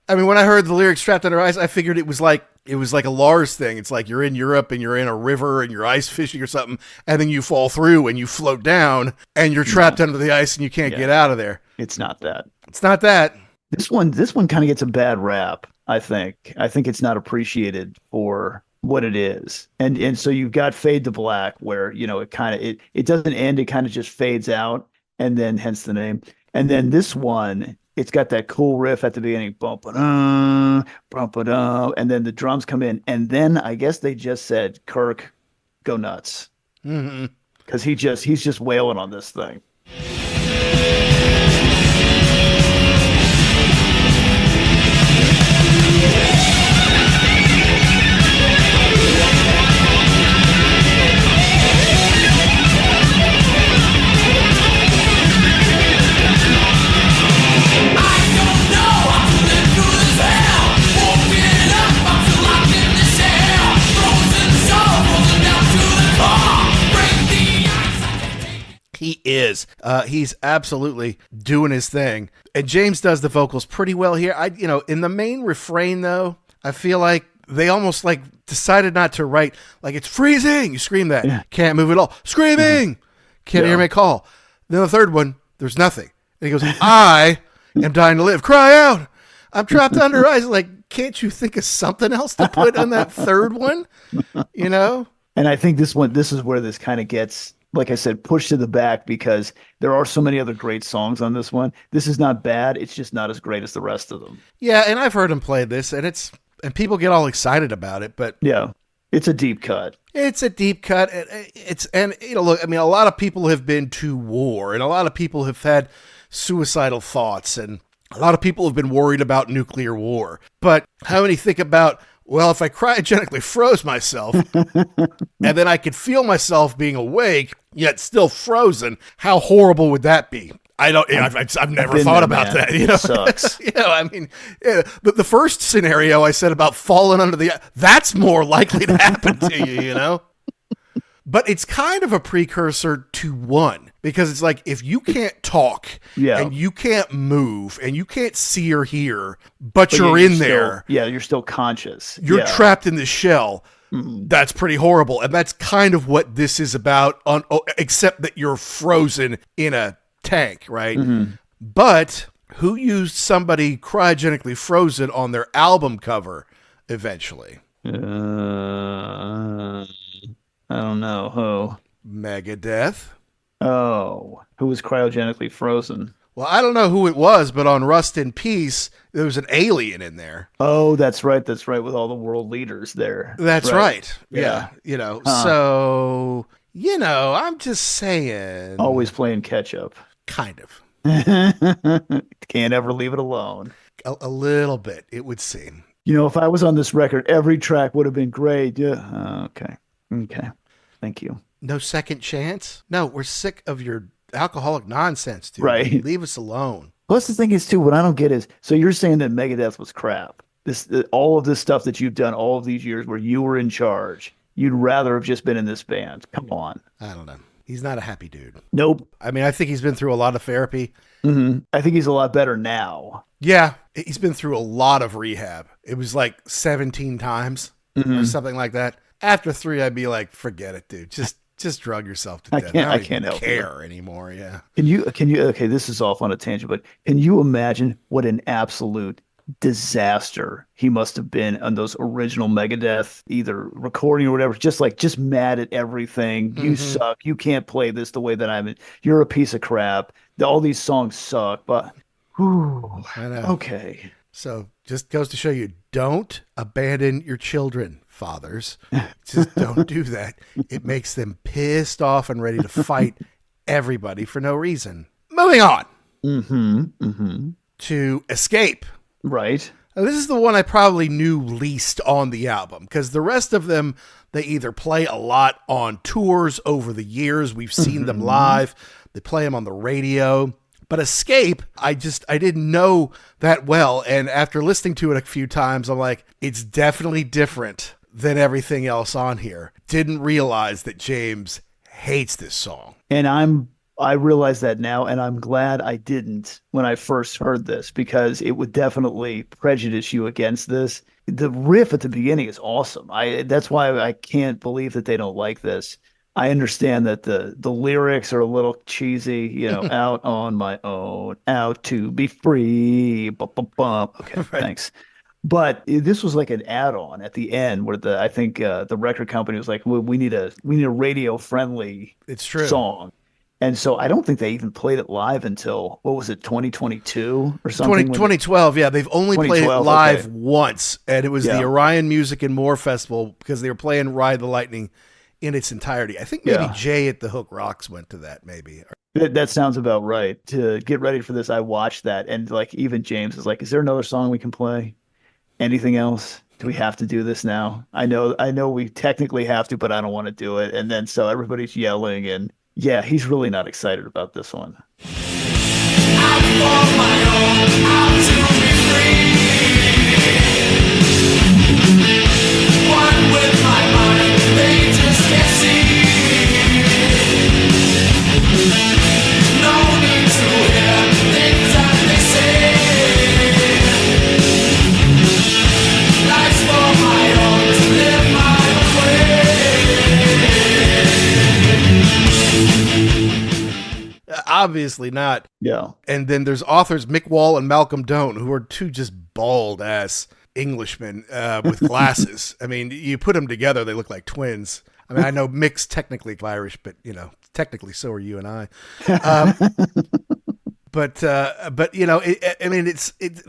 I mean, when I heard the lyrics Trapped Under Ice, I figured it was like a Lars thing. It's like you're in Europe and you're in a river and you're ice fishing or something, and then you fall through and you float down and you're trapped under the ice and you can't get out of there. It's not that. It's not that. This one kind of gets a bad rap, I think. I think it's not appreciated for what it is. And so you've got Fade to Black where, it doesn't end, it kind of just fades out, and then hence the name. And then this one, it's got that cool riff at the beginning, bum-ba-dum, bum-ba-dum, and then the drums come in. And then I guess they just said, Kirk, go nuts. Because he's just wailing on this thing. He is. He's absolutely doing his thing. And James does the vocals pretty well here. In the main refrain, though, I feel like they almost like decided not to write, like, it's freezing. You scream that. Yeah. Can't move at all. Screaming. Can't hear me call. Then the third one, there's nothing. And he goes, I am dying to live. Cry out. I'm trapped under ice. Like, can't you think of something else to put on that third one? And I think this is where this kind of gets, like I said, pushed to the back because there are so many other great songs on this one. This is not bad. It's just not as great as the rest of them. Yeah, and I've heard him play this, and people get all excited about it, but yeah, it's a deep cut. It's a deep cut. Look, I mean, a lot of people have been to war, and a lot of people have had suicidal thoughts, and a lot of people have been worried about nuclear war. But how many think about, well, if I cryogenically froze myself and then I could feel myself being awake, yet still frozen, how horrible would that be? I've never thought about that. It sucks. The first scenario I said about falling under the, that's more likely to happen to you, But it's kind of a precursor to one, because it's like, if you can't talk and you can't move and you can't see or hear, but you're in there. You're still conscious. You're trapped in the shell. That's pretty horrible. And that's kind of what this is about, except that you're frozen in a tank, right? But who used somebody cryogenically frozen on their album cover eventually? I don't know who. Megadeth. Oh, who was cryogenically frozen? Well, I don't know who it was, but on Rust in Peace, there was an alien in there. Oh, that's right. That's right. With all the world leaders there. That's right. Yeah. So, I'm just saying. Always playing catch up. Kind of. Can't ever leave it alone. A little bit, it would seem. If I was on this record, every track would have been great. Yeah. Okay. Thank you. No second chance? No, we're sick of your alcoholic nonsense, dude. Right. Leave us alone. Plus, the thing is, too, what I don't get is, so you're saying that Megadeth was crap. All of this stuff that you've done all of these years where you were in charge, you'd rather have just been in this band. Come on. I don't know. He's not a happy dude. Nope. I mean, I think he's been through a lot of therapy. I think he's a lot better now. Yeah. He's been through a lot of rehab. It was like 17 times or something like that. After 3, I'd be like, forget it, dude. Just drug yourself to death. I can't help care anymore. Yeah. Can you, okay, this is off on a tangent, but can you imagine what an absolute disaster he must have been on those original Megadeth, either recording or whatever, just mad at everything. You suck. You can't play this the way that I'm in. You're a piece of crap. All these songs suck, but whew, I know. Okay. So just goes to show you, don't abandon your children, fathers. Just don't do that. It makes them pissed off and ready to fight everybody for no reason. Moving on. To Escape. Right. Now, this is the one I probably knew least on the album, because the rest of them, they either play a lot on tours over the years. We've seen them live. They play them on the radio. But Escape, I didn't know that well. And after listening to it a few times, I'm like, it's definitely different than everything else on here. Didn't realize that James hates this song. And I realize that now, and I'm glad I didn't when I first heard this, because it would definitely prejudice you against this. The riff at the beginning is awesome. That's why I can't believe that they don't like this. I understand that the lyrics are a little cheesy, out on my own, out to be free. Bum, bum, bum. Okay, right. Thanks. But this was like an add-on at the end where I think the record company was like, we need a radio friendly song. And so I don't think they even played it live until, what was it, 2022 or something? 2012, yeah. They've only played it live once, and it was the Orion Music and More Festival, because they were playing Ride the Lightning in its entirety. I think maybe Jay at the Hook Rocks went to that, maybe. That sounds about right. To get ready for this, I watched that, and like even James is like, is there another song we can play? Anything else? Do we have to do this now? I know we technically have to, but I don't want to do it. And then so everybody's yelling, and yeah, he's really not excited about this one. Out for my own, out to be free. One with my mind, they just can't see. No need to hear things that they say. Life's for my own, to live my own way. Obviously not. Yeah. And then there's authors Mick Wall and Malcolm Doan, who are two just bald-ass Englishmen with glasses. I mean, you put them together, they look like twins. I mean, I know Mick's technically Irish, but, technically so are you and I. But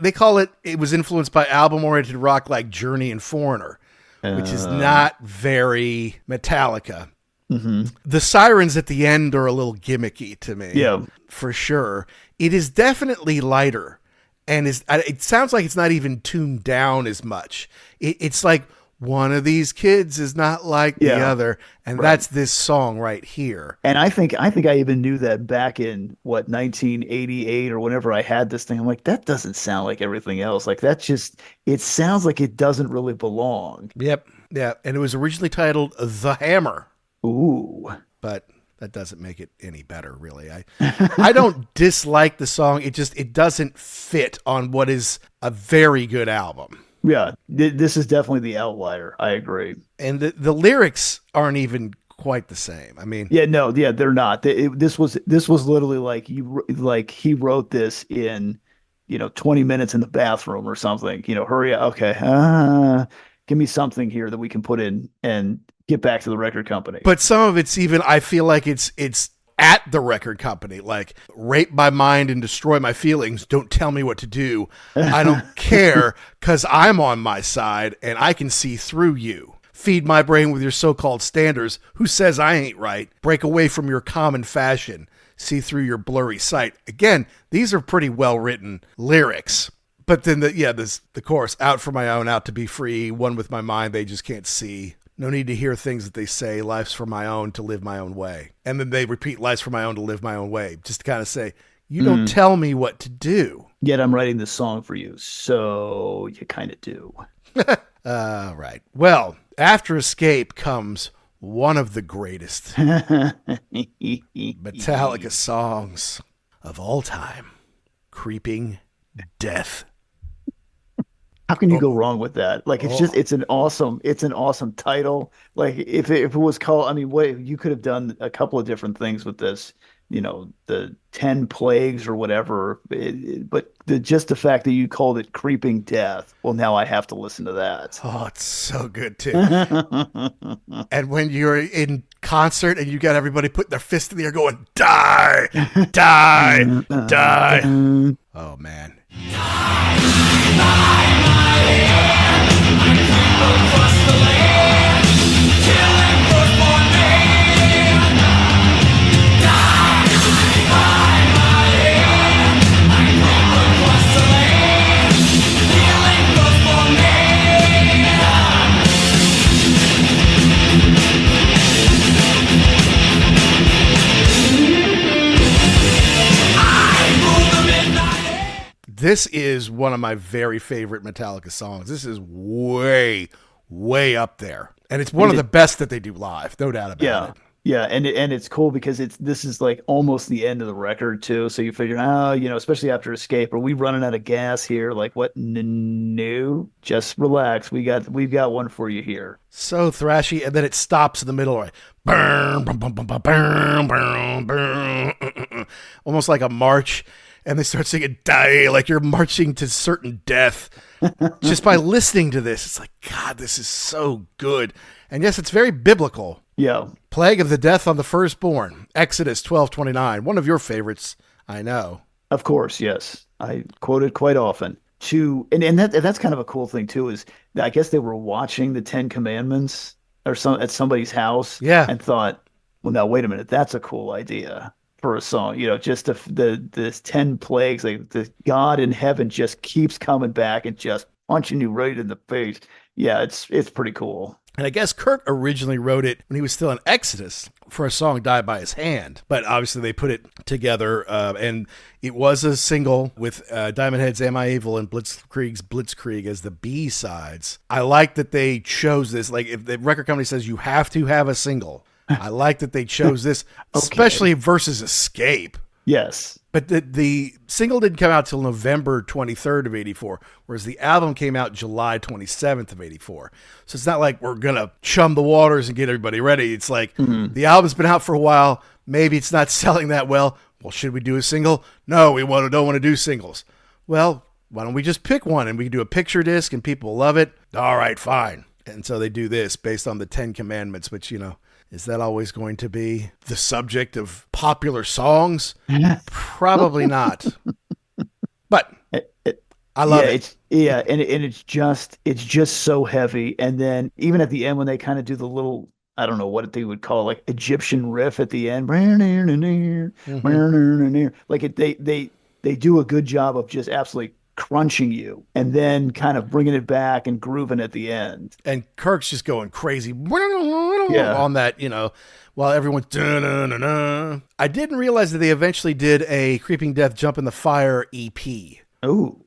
they call it was influenced by album-oriented rock like Journey and Foreigner, which is not very Metallica. Mm-hmm. The sirens at the end are a little gimmicky to me. Yeah. For sure. It is definitely lighter, and it sounds like it's not even tuned down as much. It's like one of these kids is not like the other, and that's this song right here. And I think I even knew that back in 1988 or whenever I had this thing. I'm like, that doesn't sound like everything else. Like it sounds like it doesn't really belong. Yep. Yeah. And it was originally titled The Hammer. Ooh. But that doesn't make it any better, really. I don't dislike the song. It doesn't fit on what is a very good album. Yeah, this is definitely the outlier. I agree. And the lyrics aren't even quite the same. I mean, they're not. This was literally like he wrote this in 20 minutes in the bathroom or something. Hurry up. Okay, give me something here that we can put in and get back to the record company. But some of it's even, I feel like it's at the record company, like, rape my mind and destroy my feelings. Don't tell me what to do. I don't care, because I'm on my side and I can see through you. Feed my brain with your so-called standards. Who says I ain't right? Break away from your common fashion. See through your blurry sight. Again, these are pretty well-written lyrics. But then the chorus, out for my own, out to be free. One with my mind, they just can't see. No need to hear things that they say. Life's for my own, to live my own way. And then they repeat, life's for my own, to live my own way. Just to kind of say, you don't tell me what to do. Yet I'm writing this song for you. So you kind of do. Right. Well, after Escape comes one of the greatest Metallica songs of all time, Creeping Death. How can you go wrong with that? Like, it's an awesome title. Like, if it was called, I mean, you could have done a couple of different things with this, the 10 plagues or whatever. But just the fact that you called it Creeping Death, well, now I have to listen to that. Oh, it's so good too. And when you're in concert and you got everybody putting their fist in the air going, die, die, die. Oh, man. Healing this is one of my very favorite Metallica songs. This is way, way up there. And it's one of the best that they do live, no doubt about it. Yeah, and it's cool because this is like almost the end of the record too. So you figure, especially after Escape, are we running out of gas here? Like what? No, just relax. We've got one for you here. So thrashy, and then it stops in the middle, right? Burn, bum, bum, bum, bum, burn, burn, burn. Almost like a march, and they start singing "Die," like you're marching to certain death. Just by listening to this, it's like, God, this is so good. And yes, it's very biblical. Yeah. Plague of the death on the firstborn. Exodus 12:29. One of your favorites, I know. Of course, yes. I quote it quite often. And that's kind of a cool thing too, is that I guess they were watching the Ten Commandments at somebody's house, and thought, well, now wait a minute, that's a cool idea for a song. Just the 10 plagues, like the God in heaven just keeps coming back and just punching you right in the face. Yeah, it's pretty cool. And I guess Kirk originally wrote it when he was still in Exodus for a song Die by His Hand. But obviously they put it together, and it was a single with Diamond Head's Am I Evil and Blitzkrieg's Blitzkrieg as the B-sides. I like that they chose this. Like, if the record company says you have to have a single, I like that they chose this, especially versus Escape. Yes. But the single didn't come out till November 23rd of 84, whereas the album came out July 27th of 84. So it's not like we're going to chum the waters and get everybody ready. It's like the album's been out for a while. Maybe it's not selling that well. Well, should we do a single? No, we don't want to do singles. Well, why don't we just pick one and we can do a picture disc and people will love it? All right, fine. And so they do this based on the 10 Commandments, which, is that always going to be the subject of popular songs? Probably not. But I love it. And it's just so heavy. And then even at the end when they kind of do the little, I don't know what they would call like Egyptian riff at the end. Like they do a good job of just absolutely crunching you and then kind of bringing it back and grooving at the end. And Kirk's just going crazy on that, while everyone's dun-dun-dun-dun. I didn't realize that they eventually did a Creeping Death Jump in the Fire EP. Oh,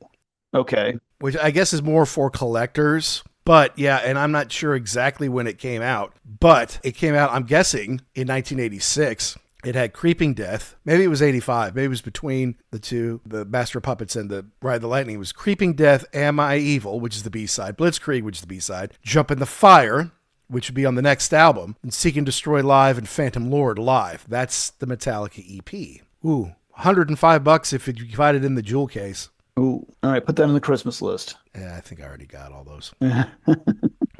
okay. Which I guess is more for collectors. But yeah, and I'm not sure exactly when it came out, but it came out, I'm guessing, in 1986. It had Creeping Death. Maybe it was 85. Maybe it was between the two, the Master of Puppets and the Ride the Lightning. It was Creeping Death, Am I Evil, which is the B-side, Blitzkrieg, which is the B-side, Jump in the Fire, which would be on the next album, and Seek and Destroy Live and Phantom Lord Live. That's the Metallica EP. Ooh, $105 if you find it in the jewel case. Ooh, all right, put that on the Christmas list. Yeah, I think I already got all those.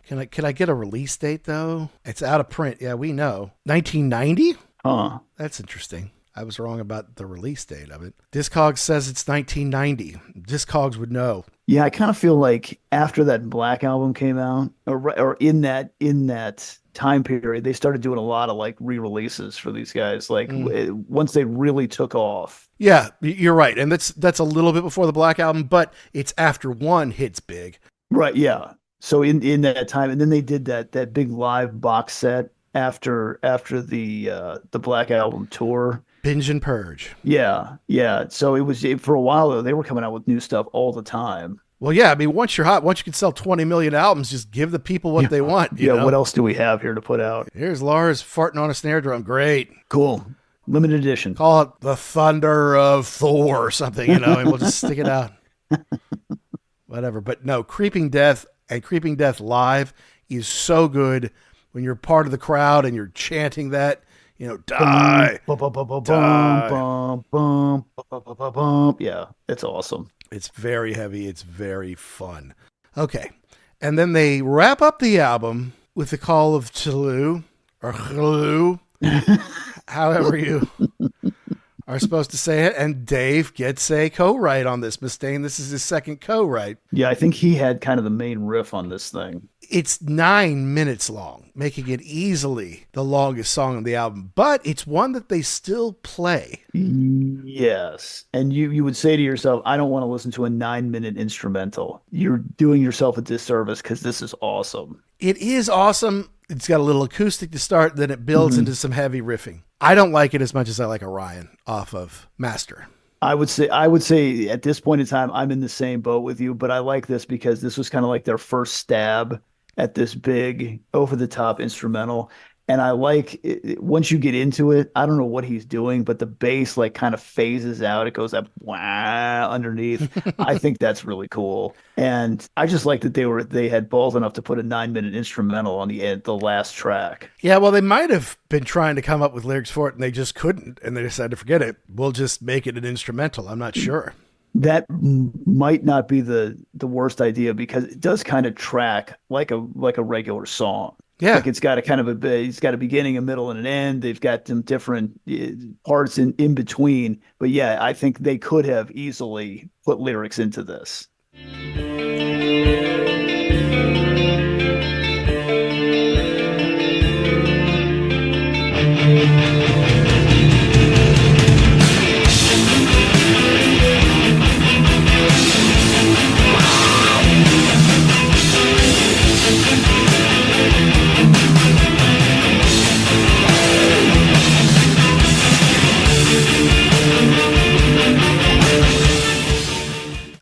Can I get a release date, though? It's out of print. Yeah, we know. 1990? Huh. That's interesting. I was wrong about the release date of it. Discogs says it's 1990. Discogs would know. Yeah, I kind of feel like after that Black album came out, or in that time period, they started doing a lot of like re-releases for these guys. Like once they really took off. Yeah, you're right, and that's a little bit before the Black album, but it's after one hits big. Right. Yeah. So in that time, and then they did that big live box set after the Black album tour. Binge and Purge. Yeah. So for a while though, they were coming out with new stuff all the time. Well, yeah, I mean, once you're hot, once you can sell 20 million albums, just give the people what they want. You know? What else do we have here to put out? Here's Lars farting on a snare drum. Great. Cool. Limited edition. Call it the Thunder of Thor or something, and we'll just stick it out. Whatever. But no, Creeping Death and Creeping Death Live is so good when you're part of the crowd and you're chanting that. Die. Yeah, it's awesome. It's very heavy. It's very fun. Okay. And then they wrap up the album with the call of Cthulhu, or Cthulhu, however you are supposed to say it. And Dave gets a co-write on this. Mustaine, this is his second co-write. Yeah, I think he had kind of the main riff on this thing. It's 9 minutes long, making it easily the longest song on the album, but it's one that they still play. Yes. And you would say to yourself, I don't want to listen to a 9-minute instrumental. You're doing yourself a disservice because this is awesome. It is awesome. It's got a little acoustic to start, then it builds into some heavy riffing. I don't like it as much as I like Orion off of Master. I would say at this point in time, I'm in the same boat with you, but I like this because this was kind of like their first stab at this big over the top instrumental. And I like once you get into it, I don't know what he's doing, but the bass like kind of phases out. It goes up wow underneath. I think that's really cool. And I just like that they had balls enough to put a 9-minute instrumental on the last track. Yeah, well, they might have been trying to come up with lyrics for it and they just couldn't. And they decided to forget it. We'll just make it an instrumental. I'm not sure. That might not be the worst idea because it does kind of track like a regular song. Yeah. Like it's got it's got a beginning, a middle, and an end. They've got some different parts in between. But yeah, I think they could have easily put lyrics into this.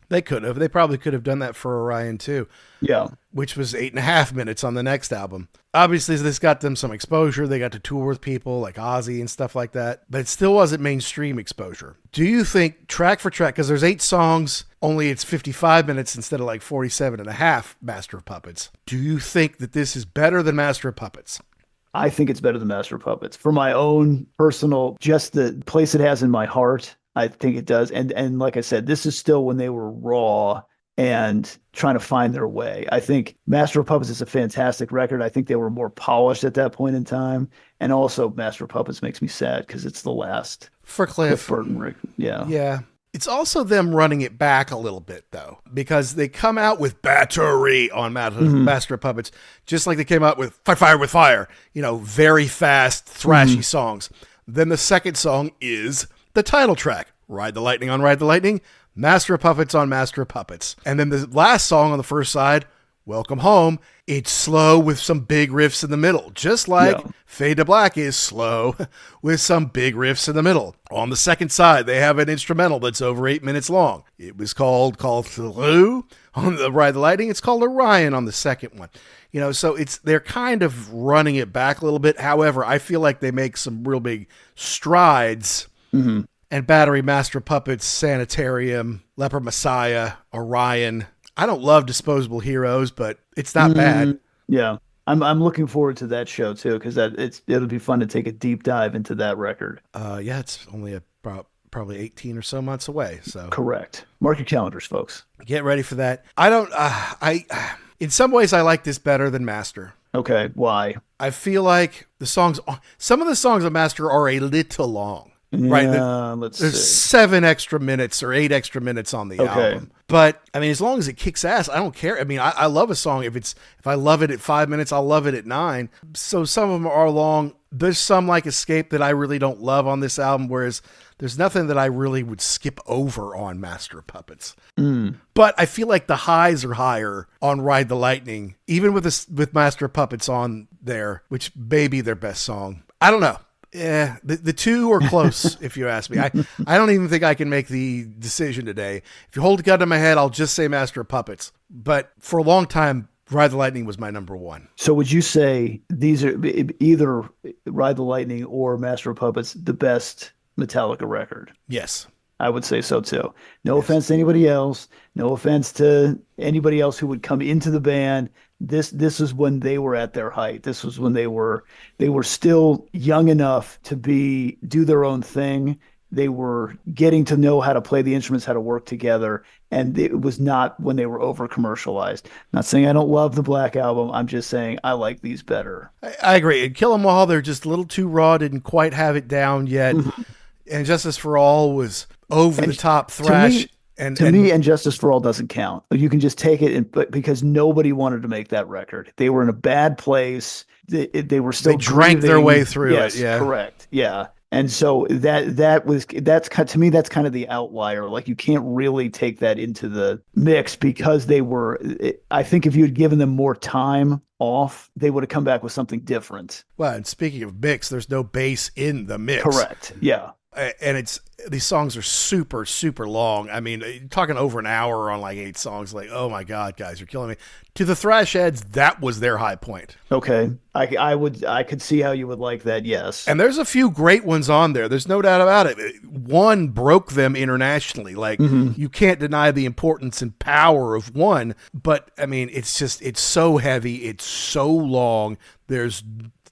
They could have. They probably could have done that for Orion too. Yeah. Which was 8.5 minutes on the next album. Obviously, this got them some exposure. They got to tour with people like Ozzy and stuff like that, but it still wasn't mainstream exposure. Do you think track for track, because there's 8 songs, only it's 55 minutes instead of like 47.5 Master of Puppets. Do you think that this is better than Master of Puppets? I think it's better than Master of Puppets. For my own personal, just the place it has in my heart, I think it does. And like I said, this is still when they were raw and trying to find their way. I think Master of Puppets is a fantastic record. I think they were more polished at that point in time. And also Master of Puppets makes me sad because it's the last For Cliff Burton record. Yeah. Yeah. It's also them running it back a little bit, though, because they come out with Battery on Master of Puppets, just like they came out with Fight Fire with Fire, very fast, thrashy songs. Then the second song is the title track, Ride the Lightning on Ride the Lightning, Master of Puppets on Master of Puppets. And then the last song on the first side, Welcome Home, it's slow with some big riffs in the middle, just like Fade to Black is slow with some big riffs in the middle. On the second side, they have an instrumental that's over 8 minutes long. It was called Through on the Ride the Lightning. It's called Orion on the second one. So they're kind of running it back a little bit. However, I feel like they make some real big strides. And Battery, Master of Puppets, Sanitarium, Leper Messiah, Orion. I don't love Disposable Heroes, but it's not bad. Yeah. I'm looking forward to that show too, because it'll be fun to take a deep dive into that record. Yeah, it's only probably 18 or so months away. So correct. Mark your calendars, folks. Get ready for that. In some ways, I like this better than Master. Okay, why? I feel like some of the songs of Master are a little long. Right. There's 7 extra minutes or 8 extra minutes on the album. But I mean, as long as it kicks ass, I don't care. I mean, I love a song. If I love it at 5 minutes, I'll love it at 9. So some of them are long. There's some like Escape that I really don't love on this album, whereas there's nothing that I really would skip over on Master of Puppets. But I feel like the highs are higher on Ride the Lightning, even with Master of Puppets on there, which may be their best song. I don't know. Yeah, the two are close, if you ask me. I don't even think I can make the decision today. If you hold a gun to my head, I'll just say Master of Puppets. But for a long time, Ride the Lightning was my number one. So would you say these are either Ride the Lightning or Master of Puppets the best Metallica record? Yes. I would say so too. No offense to anybody else. No offense to anybody else who would come into the band. This is when they were at their height. This was when they were still young enough to do their own thing. They were getting to know how to play the instruments, how to work together, and it was not when they were over commercialized. Not saying I don't love the Black Album. I'm just saying I like these better. I agree. And Kill 'Em All, they're just a little too raw. Didn't quite have it down yet. And Justice for All was over the top thrash. To me, and Justice for All doesn't count. You can just take it, but because nobody wanted to make that record, they were in a bad place. They were still drank their way through it. Yeah, correct. Yeah, and so that's to me that's kind of the outlier. Like you can't really take that into the mix because they were. I think if you had given them more time off, they would have come back with something different. Well, and speaking of mix, there's no bass in the mix. Correct. Yeah. And these songs are super, super long. I mean, you're talking over an hour on like 8 songs. Like, oh my God, guys, you're killing me. To the thrash heads, that was their high point. Okay. I could see how you would like that. Yes. And there's a few great ones on there. There's no doubt about it. One broke them internationally. Like, you can't deny the importance and power of one. But I mean, it's so heavy. It's so long.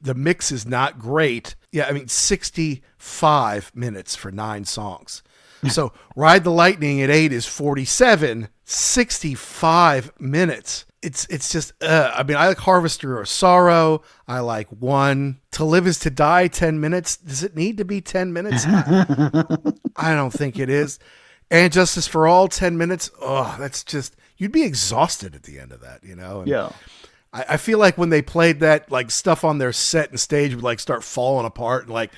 The mix is not great. Yeah, I mean, 65 minutes for 9 songs. So Ride the Lightning at 8 is 47, 65 minutes. It's just, I mean, I like Harvester of Sorrow. I like One. To Live is to Die, 10 minutes. Does it need to be 10 minutes? I don't think it is. And Justice for All, 10 minutes. Oh, that's just, you'd be exhausted at the end of that, you know? And Yeah. I feel like when they played that, like stuff on their set and stage would like start falling apart, and like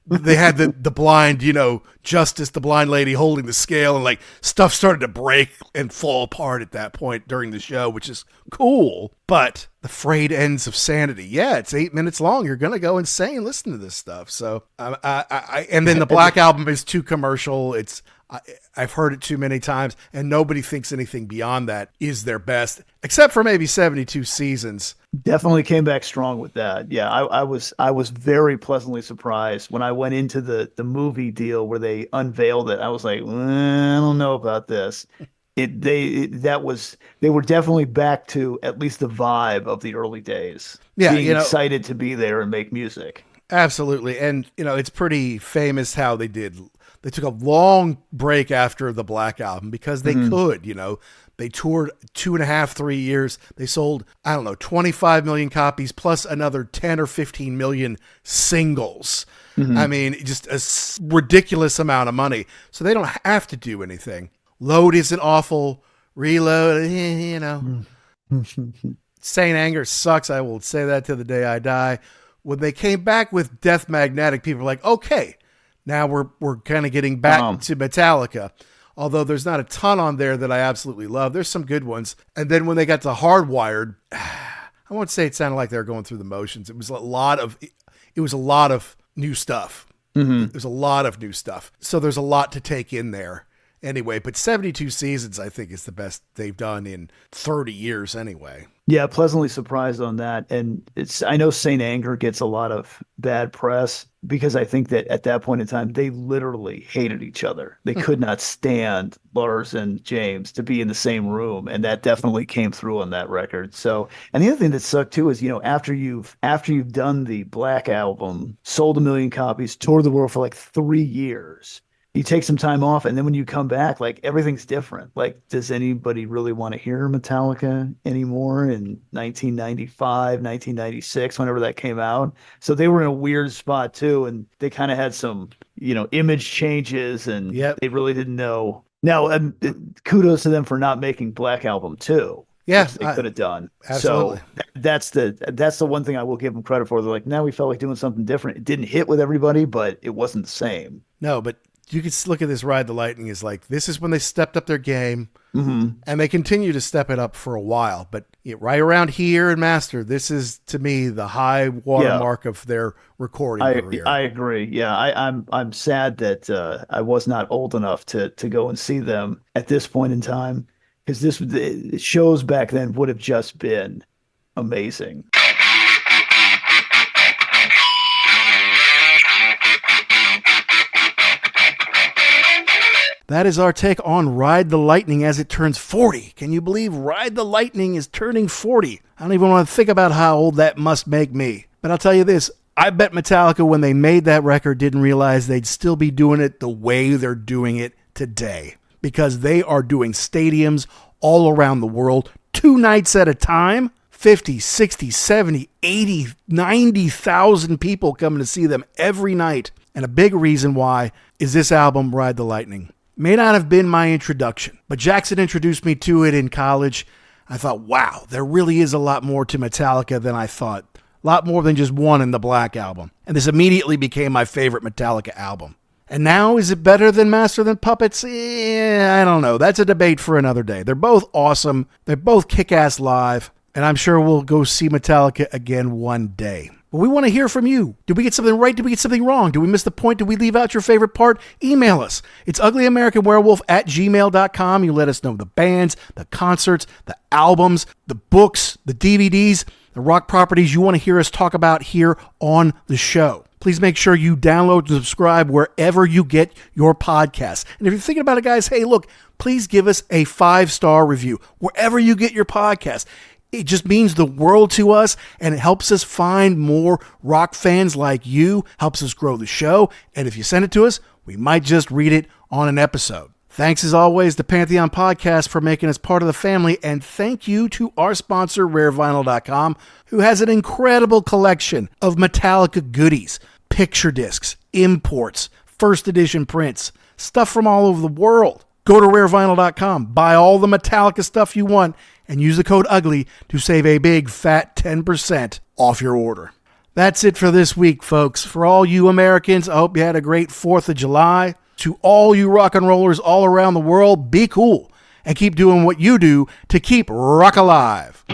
they had the blind, you know, Justice, the blind lady holding the scale, and like stuff started to break and fall apart at that point during the show, which is cool. But the frayed ends of sanity, yeah, it's 8 minutes long. You're gonna go insane listening to this stuff. So, and then the Black Album is too commercial. I've heard it too many times, and nobody thinks anything beyond that is their best, except for maybe 72 Seasons. Definitely came back strong with that. Yeah, I was very pleasantly surprised when I went into the movie deal where they unveiled it. I was like, I don't know about this. They were definitely back to at least the vibe of the early days. Yeah, being excited to be there and make music. Absolutely, and you know it's pretty famous how they did. They took a long break after the Black Album because they could, you know. They toured 2.5, 3 years. They sold, 25 million copies plus another 10 or 15 million singles. I mean, just a ridiculous amount of money. So they don't have to do anything. Load isn't awful. Reload, you know. Saint Anger sucks. I will say that till the day I die. When they came back with Death Magnetic, people were like, okay, now we're kind of getting back to Metallica. Although there's not a ton on there that I absolutely love. There's some good ones. And then when they got to Hardwired, I won't say it sounded like they were going through the motions. It was a lot of new stuff. There's a lot of new stuff. So there's a lot to take in there. Anyway, but 72 Seasons, I think, is the best they've done in 30 years anyway. Yeah, pleasantly surprised on that. And I know Saint Anger gets a lot of bad press because I think that at that point in time, they literally hated each other. They could not stand Lars and James to be in the same room. And that definitely came through on that record. So, and the other thing that sucked too is, you know, after you've done the Black Album, sold 1 million copies, toured the world for like 3 years, you take some time off, and then when you come back, like everything's different. Like, does anybody really want to hear Metallica anymore in 1995, 1996, whenever that came out? So they were in a weird spot too, and they kind of had some, you know, image changes, and they really didn't know. Now, kudos to them for not making Black Album 2. Yeah, they could have done. Absolutely. So that's the one thing I will give them credit for. They're like, now we felt like doing something different. It didn't hit with everybody, but it wasn't the same. No, but you could look at this Ride the Lightning as like, this is when they stepped up their game, and they continue to step it up for a while. But right around here in Master, this is, to me, the high watermark of their recording career. I agree. Yeah, I'm sad that I was not old enough to go and see them at this point in time, because the shows back then would have just been amazing. That is our take on Ride the Lightning as it turns 40. Can you believe Ride the Lightning is turning 40? I don't even want to think about how old that must make me. But I'll tell you this, I bet Metallica, when they made that record, didn't realize they'd still be doing it the way they're doing it today. Because they are doing stadiums all around the world, 2 nights at a time. 50, 60, 70, 80, 90,000 people coming to see them every night. And a big reason why is this album, Ride the Lightning. May not have been my introduction, but Jackson introduced me to it in college. I thought, wow, there really is a lot more to Metallica than I thought. A lot more than just One in the Black Album. And this immediately became my favorite Metallica album. And now, is it better than Master Than Puppets? I don't know. That's a debate for another day. They're both awesome. They're both kick-ass live. And I'm sure we'll go see Metallica again one day. But we want to hear from you. Did we get something right? Did we get something wrong? Did we miss the point? Did we leave out your favorite part? Email us. It's uglyamericanwerewolf@gmail.com. You let us know the bands, the concerts, the albums, the books, the DVDs, the rock properties you want to hear us talk about here on the show. Please make sure you download and subscribe wherever you get your podcasts. And if you're thinking about it, guys, hey, look, please give us a 5-star review wherever you get your podcast. It just means the world to us, and it helps us find more rock fans like you, helps us grow the show, and if you send it to us, we might just read it on an episode. Thanks as always to Pantheon Podcast for making us part of the family, and thank you to our sponsor, rarevinyl.com, who has an incredible collection of Metallica goodies, picture discs, imports, first edition prints, stuff from all over the world. Go to rarevinyl.com, buy all the Metallica stuff you want, and use the code UGLY to save a big fat 10% off your order. That's it for this week, folks. For all you Americans, I hope you had a great 4th of July. To all you rock and rollers all around the world, be cool and keep doing what you do to keep rock alive.